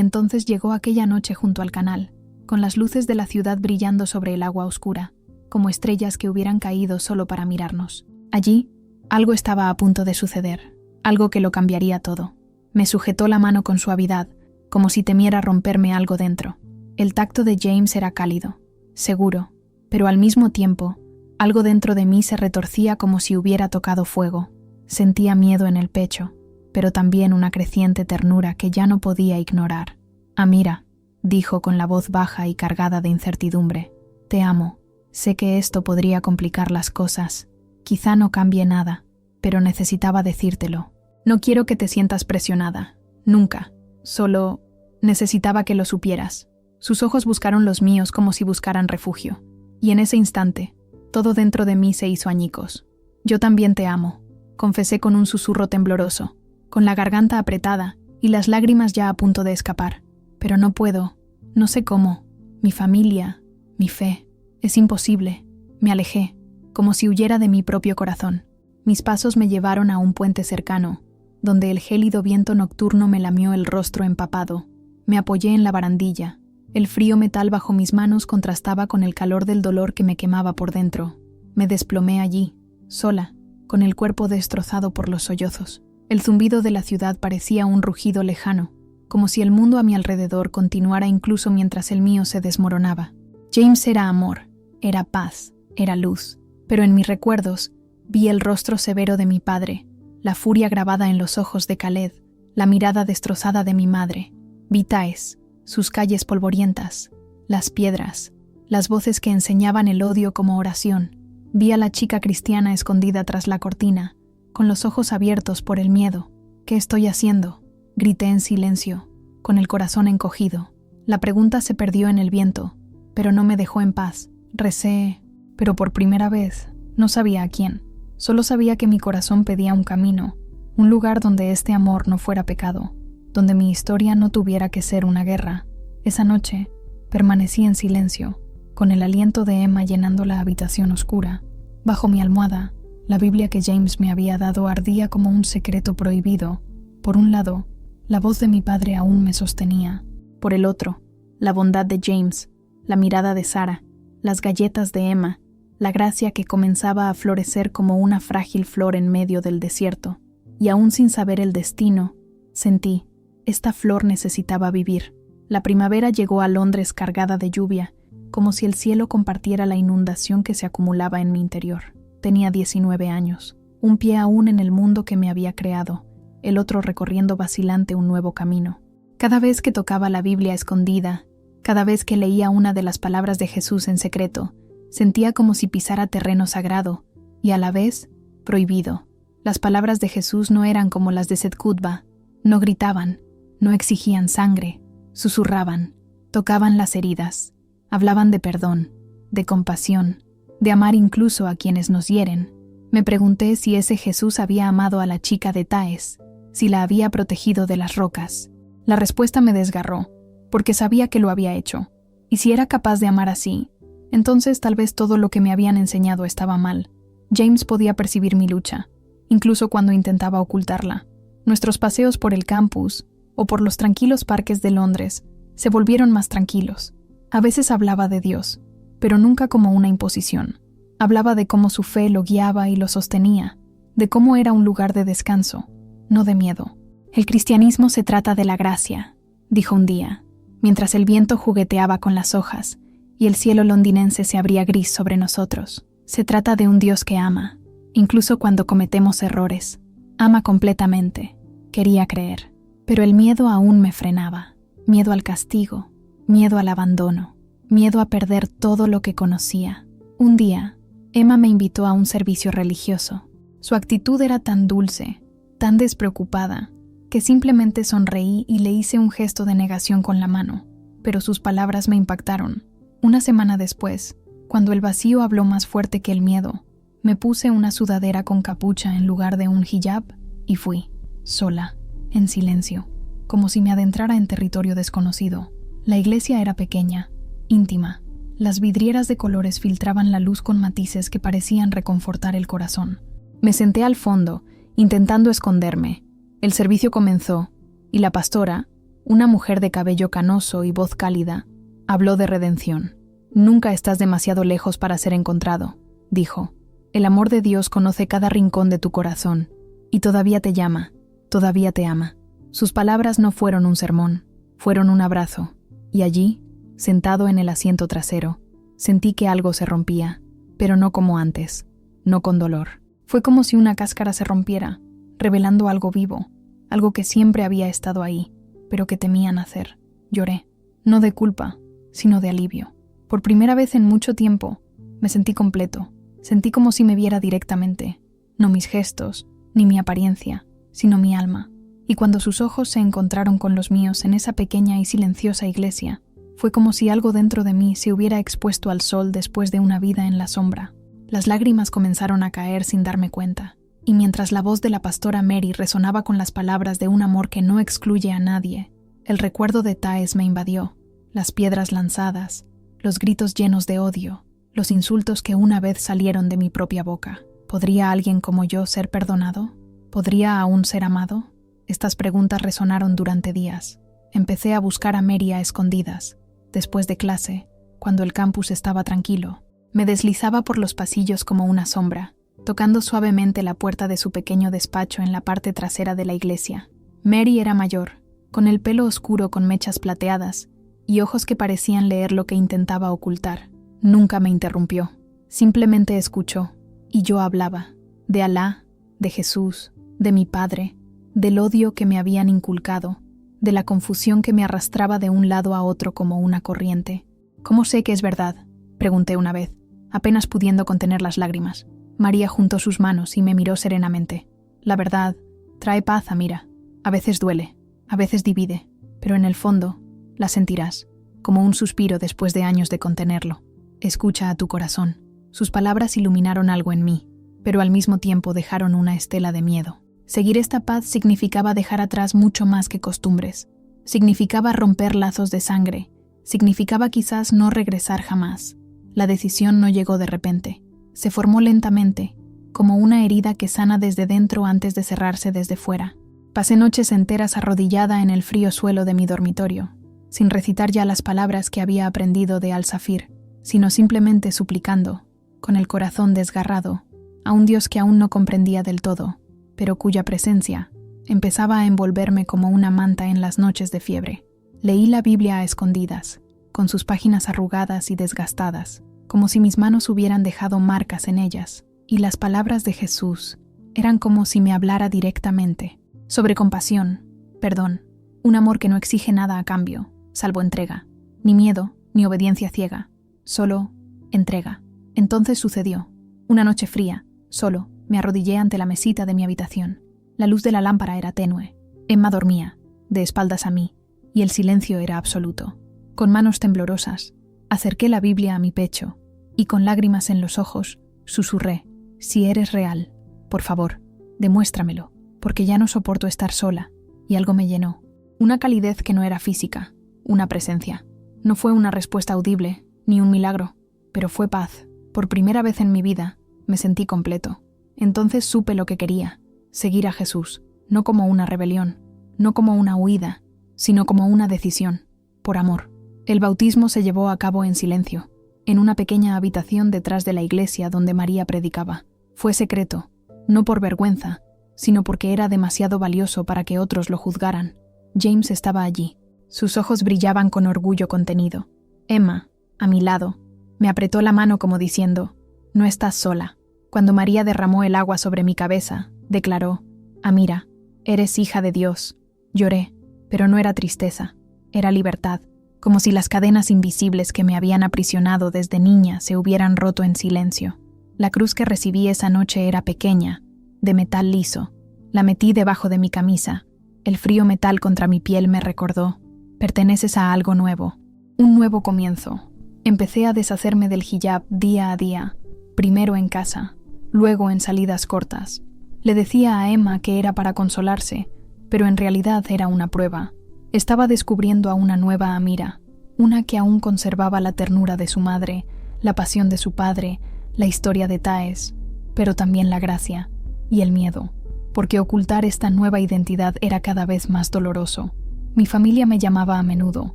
entonces llegó aquella noche junto al canal, con las luces de la ciudad brillando sobre el agua oscura, como estrellas que hubieran caído solo para mirarnos. Allí, algo estaba a punto de suceder, algo que lo cambiaría todo. Me sujetó la mano con suavidad, como si temiera romperme algo dentro. El tacto de James era cálido, seguro, pero al mismo tiempo, algo dentro de mí se retorcía como si hubiera tocado fuego. Sentía miedo en el pecho, pero también una creciente ternura que ya no podía ignorar. «Amira», dijo con la voz baja y cargada de incertidumbre, «te amo. Sé que esto podría complicar las cosas. Quizá no cambie nada, pero necesitaba decírtelo. No quiero que te sientas presionada. Nunca. Solo necesitaba que lo supieras». Sus ojos buscaron los míos como si buscaran refugio. Y en ese instante, todo dentro de mí se hizo añicos. «Yo también te amo», confesé con un susurro tembloroso, con la garganta apretada y las lágrimas ya a punto de escapar. «Pero no puedo. No sé cómo. Mi familia, mi fe. Es imposible». Me alejé, como si huyera de mi propio corazón. Mis pasos me llevaron a un puente cercano, donde el gélido viento nocturno me lamió el rostro empapado. Me apoyé en la barandilla. El frío metal bajo mis manos contrastaba con el calor del dolor que me quemaba por dentro. Me desplomé allí, sola, con el cuerpo destrozado por los sollozos. El zumbido de la ciudad parecía un rugido lejano, como si el mundo a mi alrededor continuara incluso mientras el mío se desmoronaba. James era amor, era paz, era luz, pero en mis recuerdos vi el rostro severo de mi padre, la furia grabada en los ojos de Khaled, la mirada destrozada de mi madre. Vi Taes, sus calles polvorientas, las piedras, las voces que enseñaban el odio como oración. Vi a la chica cristiana escondida tras la cortina, con los ojos abiertos por el miedo. «¿Qué estoy haciendo?», grité en silencio, con el corazón encogido. La pregunta se perdió en el viento, pero no me dejó en paz. Recé, pero por primera vez no sabía a quién. Solo sabía que mi corazón pedía un camino, un lugar donde este amor no fuera pecado, donde mi historia no tuviera que ser una guerra. Esa noche permanecí en silencio, con el aliento de Emma llenando la habitación oscura. Bajo mi almohada, la Biblia que James me había dado ardía como un secreto prohibido. Por un lado, la voz de mi padre aún me sostenía. Por el otro, la bondad de James, la mirada de Sara, las galletas de Emma, la gracia que comenzaba a florecer como una frágil flor en medio del desierto. Y aún sin saber el destino, sentí, esta flor necesitaba vivir. La primavera llegó a Londres cargada de lluvia, como si el cielo compartiera la inundación que se acumulaba en mi interior. Tenía 19 años, un pie aún en el mundo que me había creado, el otro recorriendo vacilante un nuevo camino. Cada vez que tocaba la Biblia escondida, cada vez que leía una de las palabras de Jesús en secreto, sentía como si pisara terreno sagrado y a la vez prohibido. Las palabras de Jesús no eran como las de Setkutba, no gritaban, no exigían sangre, susurraban, tocaban las heridas, hablaban de perdón, de compasión, de amar incluso a quienes nos hieren. Me pregunté si ese Jesús había amado a la chica de Taes, si la había protegido de las rocas. La respuesta me desgarró, porque sabía que lo había hecho, y si era capaz de amar así, entonces tal vez todo lo que me habían enseñado estaba mal. James podía percibir mi lucha, incluso cuando intentaba ocultarla. Nuestros paseos por el campus, o por los tranquilos parques de Londres, se volvieron más tranquilos. A veces hablaba de Dios, pero nunca como una imposición. Hablaba de cómo su fe lo guiaba y lo sostenía, de cómo era un lugar de descanso, no de miedo. El cristianismo se trata de la gracia, dijo un día, mientras el viento jugueteaba con las hojas y el cielo londinense se abría gris sobre nosotros. Se trata de un Dios que ama, incluso cuando cometemos errores. Ama completamente, quería creer, pero el miedo aún me frenaba. Miedo al castigo, miedo al abandono, miedo a perder todo lo que conocía. Un día, Emma me invitó a un servicio religioso. Su actitud era tan dulce, tan despreocupada, que simplemente sonreí y le hice un gesto de negación con la mano, pero sus palabras me impactaron. Una semana después, cuando el vacío habló más fuerte que el miedo, me puse una sudadera con capucha en lugar de un hijab y fui, sola, en silencio, como si me adentrara en territorio desconocido. La iglesia era pequeña, íntima. Las vidrieras de colores filtraban la luz con matices que parecían reconfortar el corazón. Me senté al fondo, intentando esconderme. El servicio comenzó, y la pastora, una mujer de cabello canoso y voz cálida, habló de redención. «Nunca estás demasiado lejos para ser encontrado», dijo. «El amor de Dios conoce cada rincón de tu corazón, y todavía te llama, todavía te ama». Sus palabras no fueron un sermón, fueron un abrazo, y allí, sentado en el asiento trasero, sentí que algo se rompía, pero no como antes, no con dolor. Fue como si una cáscara se rompiera, revelando algo vivo, algo que siempre había estado ahí, pero que temía nacer. Lloré, no de culpa, sino de alivio. Por primera vez en mucho tiempo, me sentí completo, sentí como si me viera directamente, no mis gestos, ni mi apariencia, sino mi alma. Y cuando sus ojos se encontraron con los míos en esa pequeña y silenciosa iglesia, fue como si algo dentro de mí se hubiera expuesto al sol después de una vida en la sombra. Las lágrimas comenzaron a caer sin darme cuenta, y mientras la voz de la pastora Mary resonaba con las palabras de un amor que no excluye a nadie, el recuerdo de Taes me invadió, las piedras lanzadas, los gritos llenos de odio, los insultos que una vez salieron de mi propia boca. ¿Podría alguien como yo ser perdonado? ¿Podría aún ser amado? Estas preguntas resonaron durante días. Empecé a buscar a Mary a escondidas. Después de clase, cuando el campus estaba tranquilo, me deslizaba por los pasillos como una sombra, tocando suavemente la puerta de su pequeño despacho en la parte trasera de la iglesia. Mary era mayor, con el pelo oscuro con mechas plateadas y ojos que parecían leer lo que intentaba ocultar. Nunca me interrumpió, simplemente escuchó, y yo hablaba, de Alá, de Jesús, de mi padre, del odio que me habían inculcado, de la confusión que me arrastraba de un lado a otro como una corriente. «¿Cómo sé que es verdad?», pregunté una vez, apenas pudiendo contener las lágrimas. María juntó sus manos y me miró serenamente. «La verdad trae paz, Amira. A veces duele, a veces divide, pero en el fondo la sentirás, como un suspiro después de años de contenerlo. Escucha a tu corazón». Sus palabras iluminaron algo en mí, pero al mismo tiempo dejaron una estela de miedo. Seguir esta paz significaba dejar atrás mucho más que costumbres. Significaba romper lazos de sangre. Significaba quizás no regresar jamás. La decisión no llegó de repente. Se formó lentamente, como una herida que sana desde dentro antes de cerrarse desde fuera. Pasé noches enteras arrodillada en el frío suelo de mi dormitorio, sin recitar ya las palabras que había aprendido de Al-Safir, sino simplemente suplicando, con el corazón desgarrado, a un Dios que aún no comprendía del todo, pero cuya presencia empezaba a envolverme como una manta en las noches de fiebre. Leí la Biblia a escondidas, con sus páginas arrugadas y desgastadas, como si mis manos hubieran dejado marcas en ellas, y las palabras de Jesús eran como si me hablara directamente, sobre compasión, perdón, un amor que no exige nada a cambio, salvo entrega, ni miedo, ni obediencia ciega, solo entrega. Entonces sucedió, una noche fría, solo, Me arrodillé ante la mesita de mi habitación. La luz de la lámpara era tenue. Emma dormía, de espaldas a mí, y el silencio era absoluto. Con manos temblorosas, acerqué la Biblia a mi pecho, y con lágrimas en los ojos, susurré: «Si eres real, por favor, demuéstramelo, porque ya no soporto estar sola». Y algo me llenó. Una calidez que no era física, una presencia. No fue una respuesta audible, ni un milagro, pero fue paz. Por primera vez en mi vida, me sentí completo. Entonces supe lo que quería: seguir a Jesús, no como una rebelión, no como una huida, sino como una decisión, por amor. El bautismo se llevó a cabo en silencio, en una pequeña habitación detrás de la iglesia donde María predicaba. Fue secreto, no por vergüenza, sino porque era demasiado valioso para que otros lo juzgaran. James estaba allí. Sus ojos brillaban con orgullo contenido. Emma, a mi lado, me apretó la mano como diciendo: «No estás sola». Cuando María derramó el agua sobre mi cabeza, declaró: «Amira, eres hija de Dios». Lloré, pero no era tristeza, era libertad, como si las cadenas invisibles que me habían aprisionado desde niña se hubieran roto en silencio. La cruz que recibí esa noche era pequeña, de metal liso. La metí debajo de mi camisa. El frío metal contra mi piel me recordó: perteneces a algo nuevo, un nuevo comienzo. Empecé a deshacerme del hijab día a día, primero en casa, luego en salidas cortas. Le decía a Emma que era para consolarse, pero en realidad era una prueba. Estaba descubriendo a una nueva Amira, una que aún conservaba la ternura de su madre, la pasión de su padre, la historia de Taes, pero también la gracia y el miedo, porque ocultar esta nueva identidad era cada vez más doloroso. Mi familia me llamaba a menudo.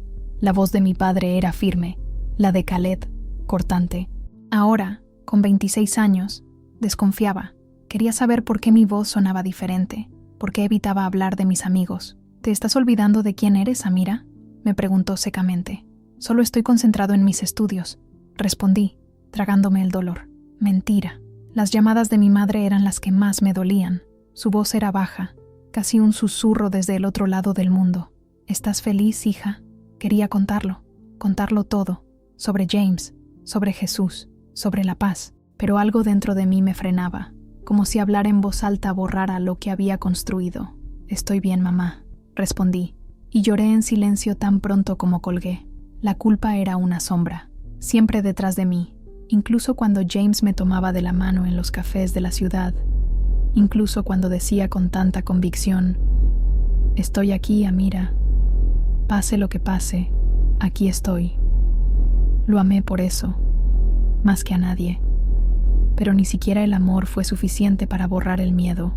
La voz de mi padre era firme, la de Khaled, cortante. Ahora, con 26 años, desconfiaba. Quería saber por qué mi voz sonaba diferente, por qué evitaba hablar de mis amigos. «¿Te estás olvidando de quién eres, Amira?», me preguntó secamente. «Solo estoy concentrado en mis estudios», respondí, tragándome el dolor. Mentira. Las llamadas de mi madre eran las que más me dolían. Su voz era baja, casi un susurro desde el otro lado del mundo. «¿Estás feliz, hija?». Quería contarlo todo, sobre James, sobre Jesús, sobre la paz, pero algo dentro de mí me frenaba, como si hablar en voz alta borrara lo que había construido. «Estoy bien, mamá», respondí, y lloré en silencio tan pronto como colgué. La culpa era una sombra, siempre detrás de mí, incluso cuando James me tomaba de la mano en los cafés de la ciudad, incluso cuando decía con tanta convicción: «Estoy aquí, Amira. Pase lo que pase, aquí estoy». Lo amé por eso, más que a nadie, pero ni siquiera el amor fue suficiente para borrar el miedo.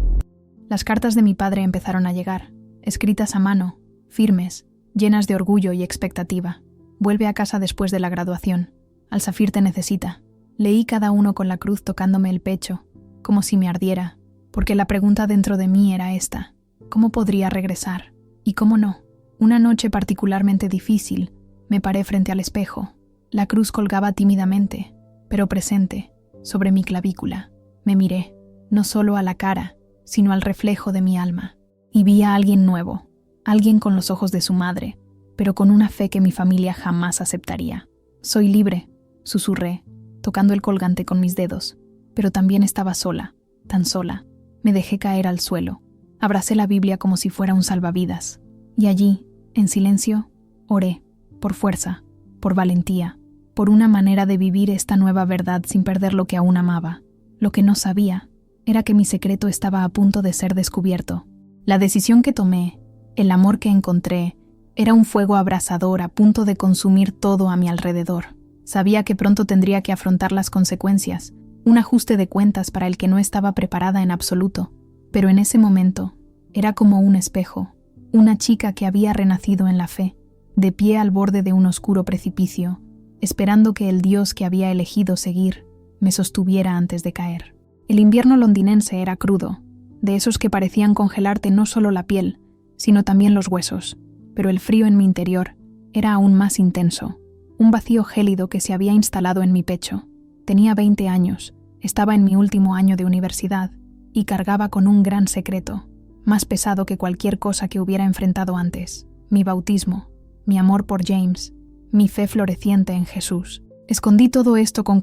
Las cartas de mi padre empezaron a llegar, escritas a mano, firmes, llenas de orgullo y expectativa. «Vuelve a casa después de la graduación. Al-Safir te necesita». Leí cada uno con la cruz tocándome el pecho, como si me ardiera, porque la pregunta dentro de mí era esta: ¿cómo podría regresar? ¿Y cómo no? Una noche particularmente difícil, me paré frente al espejo. La cruz colgaba tímidamente, pero presente, sobre mi clavícula. Me miré, no solo a la cara, sino al reflejo de mi alma, y vi a alguien nuevo, alguien con los ojos de su madre, pero con una fe que mi familia jamás aceptaría. «Soy libre», susurré, tocando el colgante con mis dedos, pero también estaba sola, tan sola. Me dejé caer al suelo, abracé la Biblia como si fuera un salvavidas, y allí, en silencio, oré, por fuerza, por valentía, por una manera de vivir esta nueva verdad sin perder lo que aún amaba. Lo que no sabía era que mi secreto estaba a punto de ser descubierto. La decisión que tomé, el amor que encontré, era un fuego abrasador a punto de consumir todo a mi alrededor. Sabía que pronto tendría que afrontar las consecuencias, un ajuste de cuentas para el que no estaba preparada en absoluto, pero en ese momento era como un espejo, una chica que había renacido en la fe, de pie al borde de un oscuro precipicio, esperando que el Dios que había elegido seguir me sostuviera antes de caer. El invierno londinense era crudo, de esos que parecían congelarte no solo la piel, sino también los huesos, pero el frío en mi interior era aún más intenso. Un vacío gélido que se había instalado en mi pecho. Tenía 20 años, estaba en mi último año de universidad y cargaba con un gran secreto, más pesado que cualquier cosa que hubiera enfrentado antes: mi bautismo, mi amor por James, mi fe floreciente en Jesús. Escondí todo esto con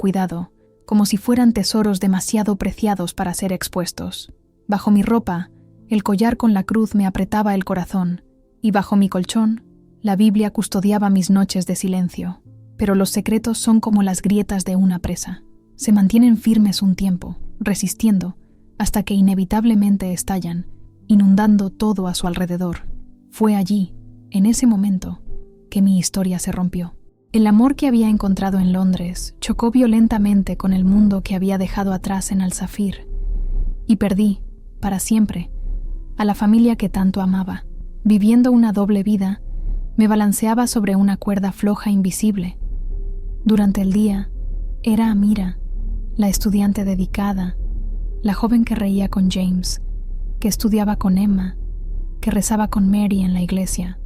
como si fueran tesoros demasiado preciados para ser expuestos. Bajo mi ropa, el collar con la cruz me apretaba el corazón, y bajo mi colchón, la Biblia custodiaba mis noches de silencio. Pero los secretos son como las grietas de una presa. Se mantienen firmes un tiempo, resistiendo, hasta que inevitablemente estallan, inundando todo a su alrededor. Fue allí, en ese momento, que mi historia se rompió. El amor que había encontrado en Londres chocó violentamente con el mundo que había dejado atrás en Al-Safir, y perdí, para siempre, a la familia que tanto amaba. Viviendo una doble vida, me balanceaba sobre una cuerda floja invisible. Durante el día, era Amira, la estudiante dedicada, la joven que reía con James, que estudiaba con Emma, que rezaba con Mary en la iglesia.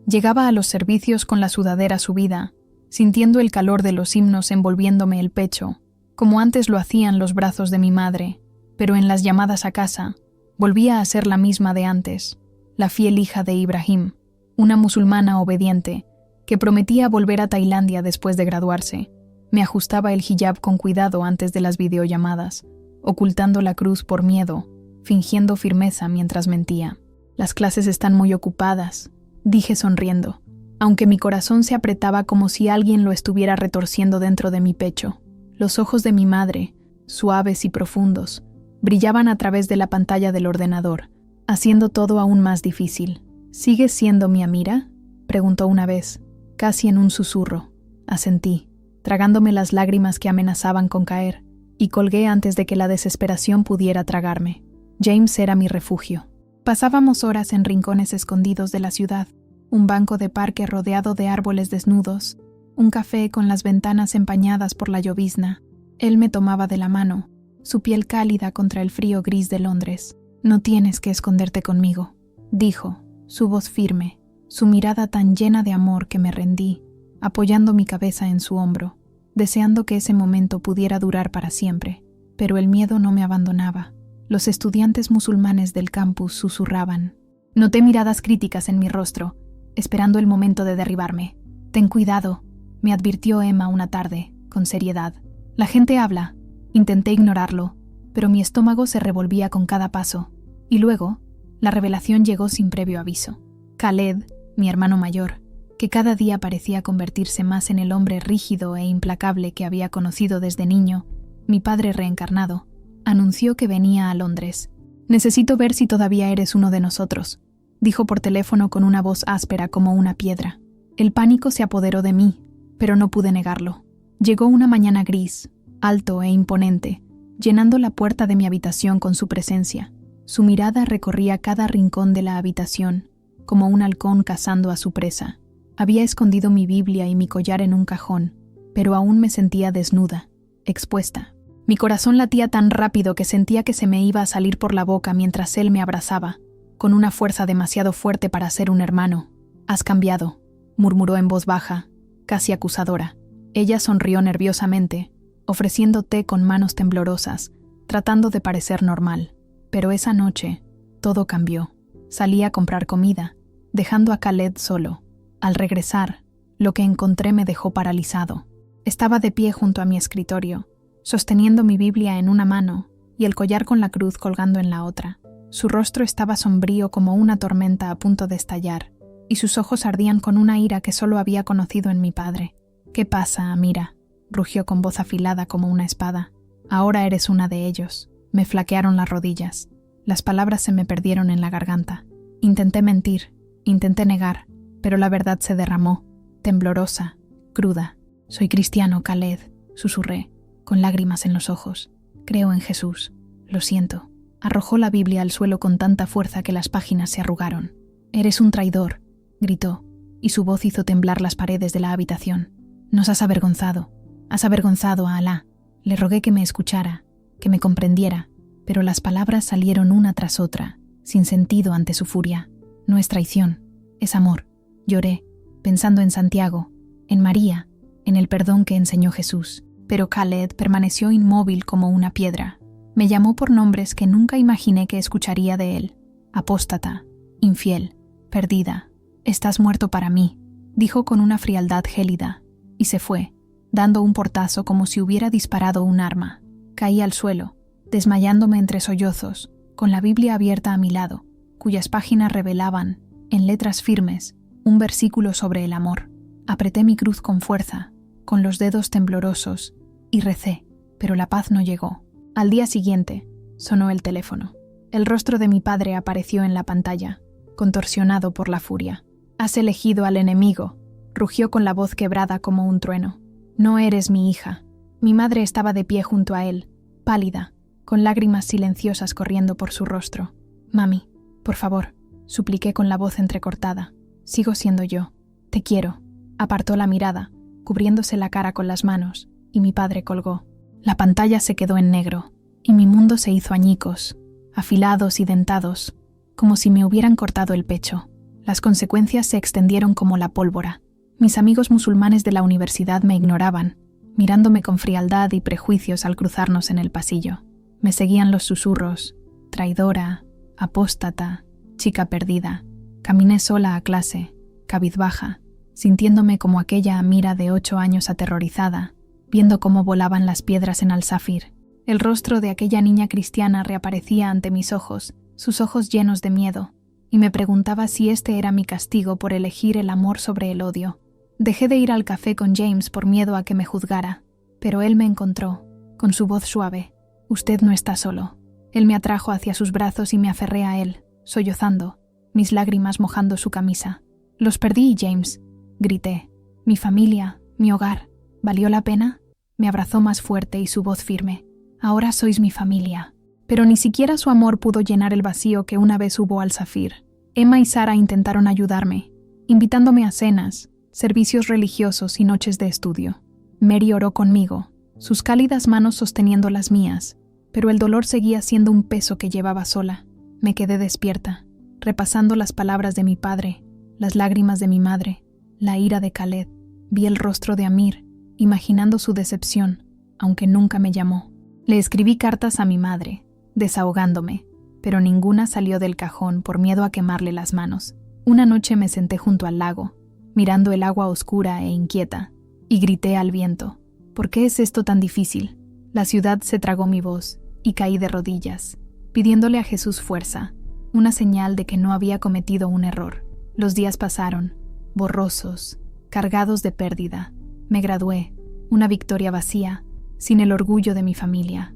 Llegaba a los servicios con la sudadera subida, sintiendo el calor de los himnos envolviéndome el pecho, como antes lo hacían los brazos de mi madre, pero en las llamadas a casa, volvía a ser la misma de antes, la fiel hija de Ibrahim, una musulmana obediente, que prometía volver a Tailandia después de graduarse. Me ajustaba el hijab con cuidado antes de las videollamadas, ocultando la cruz por miedo, fingiendo firmeza mientras mentía. Las clases están muy ocupadas, dije sonriendo, aunque mi corazón se apretaba como si alguien lo estuviera retorciendo dentro de mi pecho. Los ojos de mi madre, suaves y profundos, brillaban a través de la pantalla del ordenador, haciendo todo aún más difícil. ¿Sigues siendo mi Amira?, preguntó una vez, casi en un susurro. Asentí, tragándome las lágrimas que amenazaban con caer, y colgué antes de que la desesperación pudiera tragarme. James era mi refugio. Pasábamos horas en rincones escondidos de la ciudad, un banco de parque rodeado de árboles desnudos, un café con las ventanas empañadas por la llovizna. Él me tomaba de la mano, su piel cálida contra el frío gris de Londres. «No tienes que esconderte conmigo», dijo, su voz firme, su mirada tan llena de amor que me rendí, apoyando mi cabeza en su hombro, deseando que ese momento pudiera durar para siempre. Pero el miedo no me abandonaba. Los estudiantes musulmanes del campus susurraban. Noté miradas críticas en mi rostro, esperando el momento de derribarme. «Ten cuidado», me advirtió Emma una tarde, con seriedad. «La gente habla». Intenté ignorarlo, pero mi estómago se revolvía con cada paso. Y luego, la revelación llegó sin previo aviso. Khaled, mi hermano mayor, que cada día parecía convertirse más en el hombre rígido e implacable que había conocido desde niño, mi padre reencarnado, anunció que venía a Londres. «Necesito ver si todavía eres uno de nosotros», dijo por teléfono con una voz áspera como una piedra. El pánico se apoderó de mí, pero no pude negarlo. Llegó una mañana gris, alto e imponente, llenando la puerta de mi habitación con su presencia. Su mirada recorría cada rincón de la habitación, como un halcón cazando a su presa. Había escondido mi Biblia y mi collar en un cajón, pero aún me sentía desnuda, expuesta. Mi corazón latía tan rápido que sentía que se me iba a salir por la boca mientras él me abrazaba, con una fuerza demasiado fuerte para ser un hermano. «Has cambiado», murmuró en voz baja, casi acusadora. Ella sonrió nerviosamente, ofreciendo té con manos temblorosas, tratando de parecer normal. Pero esa noche, todo cambió. Salí a comprar comida, dejando a Khaled solo. Al regresar, lo que encontré me dejó paralizado. Estaba de pie junto a mi escritorio, sosteniendo mi Biblia en una mano y el collar con la cruz colgando en la otra. Su rostro estaba sombrío como una tormenta a punto de estallar, y sus ojos ardían con una ira que solo había conocido en mi padre. «¿Qué pasa, Amira?», rugió con voz afilada como una espada. «Ahora eres una de ellos». Me flaquearon las rodillas. Las palabras se me perdieron en la garganta. Intenté mentir, intenté negar, pero la verdad se derramó, temblorosa, cruda. «Soy cristiano, Khaled», susurré, con lágrimas en los ojos. «Creo en Jesús. Lo siento». Arrojó la Biblia al suelo con tanta fuerza que las páginas se arrugaron. «Eres un traidor», gritó, y su voz hizo temblar las paredes de la habitación. «Nos has avergonzado. Has avergonzado a Alá». Le rogué que me escuchara, que me comprendiera, pero las palabras salieron una tras otra, sin sentido ante su furia. «No es traición, es amor». Lloré, pensando en Santiago, en María, en el perdón que enseñó Jesús. Pero Khaled permaneció inmóvil como una piedra. Me llamó por nombres que nunca imaginé que escucharía de él. «Apóstata, infiel, perdida, estás muerto para mí», dijo con una frialdad gélida, y se fue, dando un portazo como si hubiera disparado un arma. Caí al suelo, desmayándome entre sollozos, con la Biblia abierta a mi lado, cuyas páginas revelaban, en letras firmes, un versículo sobre el amor. Apreté mi cruz con fuerza, con los dedos temblorosos, y recé, pero la paz no llegó. Al día siguiente, sonó el teléfono. El rostro de mi padre apareció en la pantalla, contorsionado por la furia. «Has elegido al enemigo», rugió con la voz quebrada como un trueno. «No eres mi hija». Mi madre estaba de pie junto a él, pálida, con lágrimas silenciosas corriendo por su rostro. «Mami, por favor», supliqué con la voz entrecortada. «Sigo siendo yo. Te quiero». Apartó la mirada, cubriéndose la cara con las manos, y mi padre colgó. La pantalla se quedó en negro, y mi mundo se hizo añicos, afilados y dentados, como si me hubieran cortado el pecho. Las consecuencias se extendieron como la pólvora. Mis amigos musulmanes de la universidad me ignoraban, mirándome con frialdad y prejuicios al cruzarnos en el pasillo. Me seguían los susurros: traidora, apóstata, chica perdida. Caminé sola a clase, cabizbaja, sintiéndome como aquella Amira de 8 años aterrorizada, viendo cómo volaban las piedras en Al-Safir. El rostro de aquella niña cristiana reaparecía ante mis ojos, sus ojos llenos de miedo, y me preguntaba si este era mi castigo por elegir el amor sobre el odio. Dejé de ir al café con James por miedo a que me juzgara, pero él me encontró, con su voz suave. «Usted no está solo». Él me atrajo hacia sus brazos y me aferré a él, sollozando, mis lágrimas mojando su camisa. «Los perdí, James», grité. «Mi familia, mi hogar. ¿Valió la pena?». Me abrazó más fuerte y su voz firme. «Ahora sois mi familia». Pero ni siquiera su amor pudo llenar el vacío que una vez hubo Al-Safir. Emma y Sara intentaron ayudarme, invitándome a cenas, servicios religiosos y noches de estudio. Mary oró conmigo, sus cálidas manos sosteniendo las mías, pero el dolor seguía siendo un peso que llevaba sola. Me quedé despierta, repasando las palabras de mi padre, las lágrimas de mi madre, la ira de Khaled. Vi el rostro de Amir, imaginando su decepción, aunque nunca me llamó. Le escribí cartas a mi madre, desahogándome, pero ninguna salió del cajón por miedo a quemarle las manos. Una noche me senté junto al lago, mirando el agua oscura e inquieta, y grité al viento: «¿Por qué es esto tan difícil?». La ciudad se tragó mi voz, y caí de rodillas, pidiéndole a Jesús fuerza, una señal de que no había cometido un error. Los días pasaron, borrosos, cargados de pérdida. Me gradué, una victoria vacía, sin el orgullo de mi familia.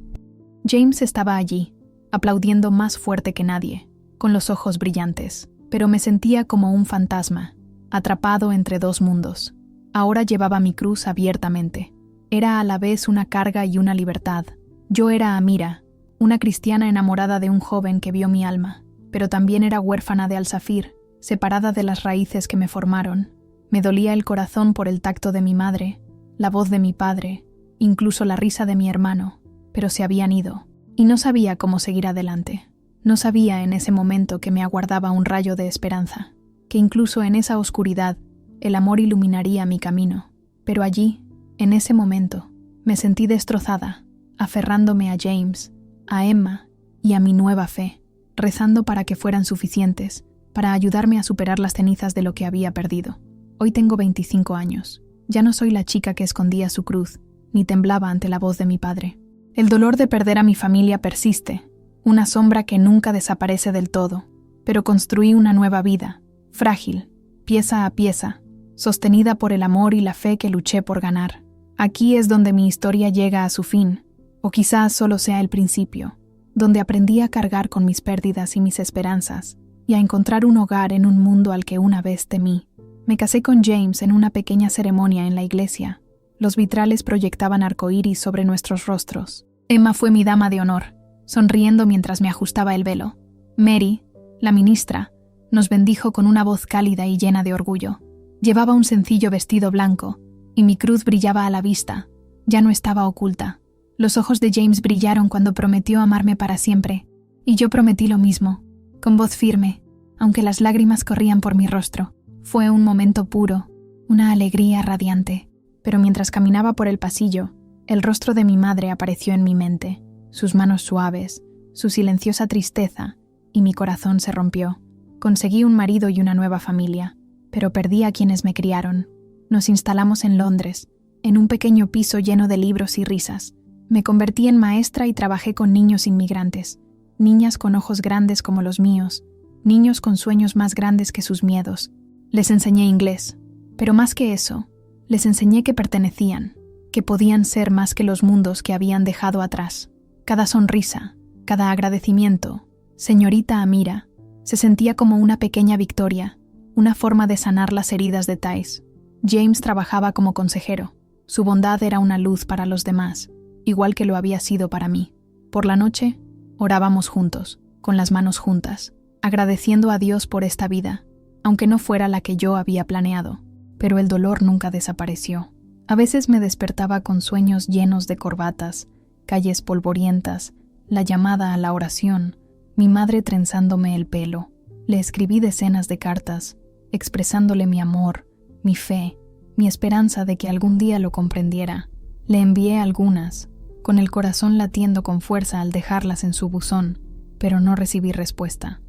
James estaba allí, aplaudiendo más fuerte que nadie, con los ojos brillantes, pero me sentía como un fantasma, atrapado entre dos mundos. Ahora llevaba mi cruz abiertamente. Era a la vez una carga y una libertad. Yo era Amira, una cristiana enamorada de un joven que vio mi alma, pero también era huérfana de Al-Safir, separada de las raíces que me formaron. Me dolía el corazón por el tacto de mi madre, la voz de mi padre, incluso la risa de mi hermano, pero se habían ido, y no sabía cómo seguir adelante. No sabía en ese momento que me aguardaba un rayo de esperanza, que incluso en esa oscuridad el amor iluminaría mi camino. Pero allí, en ese momento, me sentí destrozada, aferrándome a James, a Emma y a mi nueva fe, rezando para que fueran suficientes, para ayudarme a superar las cenizas de lo que había perdido. Hoy tengo 25 años. Ya no soy la chica que escondía su cruz, ni temblaba ante la voz de mi padre. El dolor de perder a mi familia persiste, una sombra que nunca desaparece del todo, pero construí una nueva vida, frágil, pieza a pieza, sostenida por el amor y la fe que luché por ganar. Aquí es donde mi historia llega a su fin, o quizás solo sea el principio, donde aprendí a cargar con mis pérdidas y mis esperanzas, y a encontrar un hogar en un mundo al que una vez temí. Me casé con James en una pequeña ceremonia en la iglesia. Los vitrales proyectaban arcoíris sobre nuestros rostros. Emma fue mi dama de honor, sonriendo mientras me ajustaba el velo. Mary, la ministra, nos bendijo con una voz cálida y llena de orgullo. Llevaba un sencillo vestido blanco, y mi cruz brillaba a la vista. Ya no estaba oculta. Los ojos de James brillaron cuando prometió amarme para siempre, y yo prometí lo mismo, con voz firme, aunque las lágrimas corrían por mi rostro. Fue un momento puro, una alegría radiante. Pero mientras caminaba por el pasillo, el rostro de mi madre apareció en mi mente, sus manos suaves, su silenciosa tristeza, y mi corazón se rompió. Conseguí un marido y una nueva familia, pero perdí a quienes me criaron. Nos instalamos en Londres, en un pequeño piso lleno de libros y risas. Me convertí en maestra y trabajé con niños inmigrantes, niñas con ojos grandes como los míos, niños con sueños más grandes que sus miedos. Les enseñé inglés, pero más que eso, les enseñé que pertenecían, que podían ser más que los mundos que habían dejado atrás. Cada sonrisa, cada agradecimiento, señorita Amira, se sentía como una pequeña victoria, una forma de sanar las heridas de Thais. James trabajaba como consejero. Su bondad era una luz para los demás, igual que lo había sido para mí. Por la noche, orábamos juntos, con las manos juntas, agradeciendo a Dios por esta vida, aunque no fuera la que yo había planeado. Pero el dolor nunca desapareció. A veces me despertaba con sueños llenos de corbatas, calles polvorientas, la llamada a la oración, mi madre trenzándome el pelo. Le escribí decenas de cartas, expresándole mi amor, mi fe, mi esperanza de que algún día lo comprendiera. Le envié algunas, con el corazón latiendo con fuerza al dejarlas en su buzón, pero no recibí respuesta.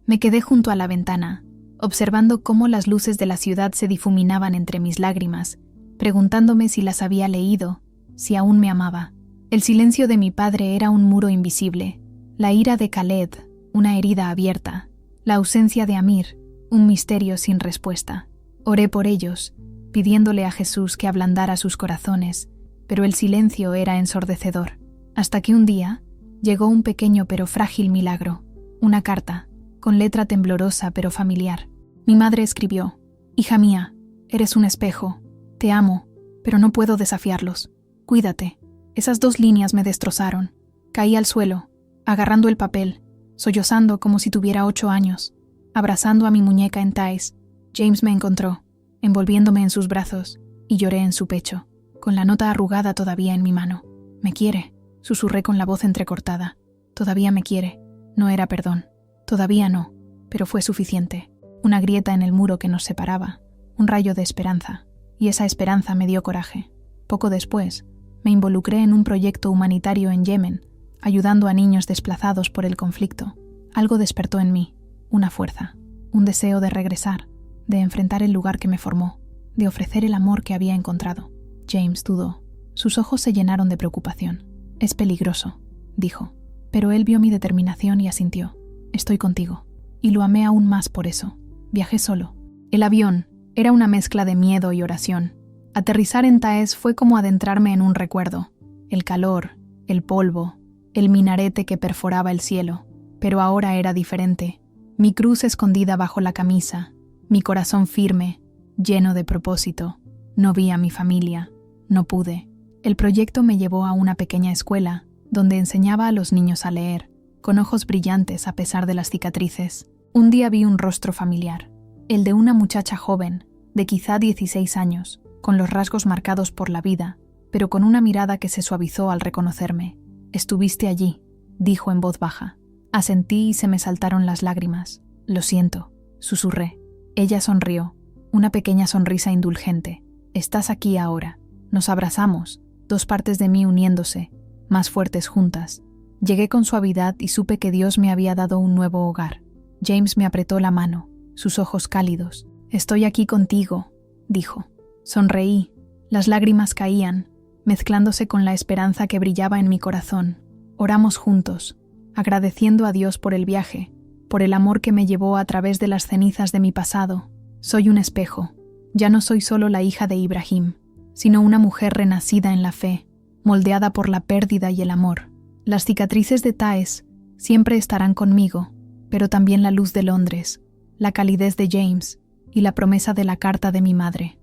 Me quedé junto a la ventana, observando cómo las luces de la ciudad se difuminaban entre mis lágrimas, preguntándome si las había leído, si aún me amaba. El silencio de mi padre era un muro invisible, la ira de Khaled, una herida abierta, la ausencia de Amir, un misterio sin respuesta. Oré por ellos, pidiéndole a Jesús que ablandara sus corazones, pero el silencio era ensordecedor, hasta que un día llegó un pequeño pero frágil milagro, una carta, con letra temblorosa pero familiar. Mi madre escribió: «Hija mía, eres un espejo, te amo, pero no puedo desafiarlos. Cuídate». Esas 2 líneas me destrozaron. Caí al suelo, agarrando el papel, sollozando como si tuviera 8 años, abrazando a mi muñeca en Thais. James me encontró, envolviéndome en sus brazos, y lloré en su pecho, con la nota arrugada todavía en mi mano. «Me quiere», susurré con la voz entrecortada. «Todavía me quiere». No era perdón. Todavía no, pero fue suficiente. Una grieta en el muro que nos separaba, un rayo de esperanza, y esa esperanza me dio coraje. Poco después, me involucré en un proyecto humanitario en Yemen, ayudando a niños desplazados por el conflicto. Algo despertó en mí, una fuerza, un deseo de regresar, de enfrentar el lugar que me formó, de ofrecer el amor que había encontrado. James dudó. Sus ojos se llenaron de preocupación. «Es peligroso», dijo, pero él vio mi determinación y asintió. «Estoy contigo». Y lo amé aún más por eso. Viajé solo. El avión era una mezcla de miedo y oración. Aterrizar en Thais fue como adentrarme en un recuerdo. El calor, el polvo, el minarete que perforaba el cielo. Pero ahora era diferente. Mi cruz escondida bajo la camisa, mi corazón firme, lleno de propósito. No vi a mi familia. No pude. El proyecto me llevó a una pequeña escuela, donde enseñaba a los niños a leer, con ojos brillantes a pesar de las cicatrices. Un día vi un rostro familiar, el de una muchacha joven, de quizá 16 años, con los rasgos marcados por la vida, pero con una mirada que se suavizó al reconocerme. «Estuviste allí», dijo en voz baja. Asentí y se me saltaron las lágrimas. «Lo siento», susurré. Ella sonrió, una pequeña sonrisa indulgente. «Estás aquí ahora». Nos abrazamos, 2 partes de mí uniéndose, más fuertes juntas. Llegué con suavidad y supe que Dios me había dado un nuevo hogar. James me apretó la mano, sus ojos cálidos. «Estoy aquí contigo», dijo. Sonreí. Las lágrimas caían, mezclándose con la esperanza que brillaba en mi corazón. Oramos juntos, agradeciendo a Dios por el viaje, por el amor que me llevó a través de las cenizas de mi pasado. Soy un espejo. Ya no soy solo la hija de Ibrahim, sino una mujer renacida en la fe, moldeada por la pérdida y el amor. Las cicatrices de Thais siempre estarán conmigo, pero también la luz de Londres, la calidez de James y la promesa de la carta de mi madre.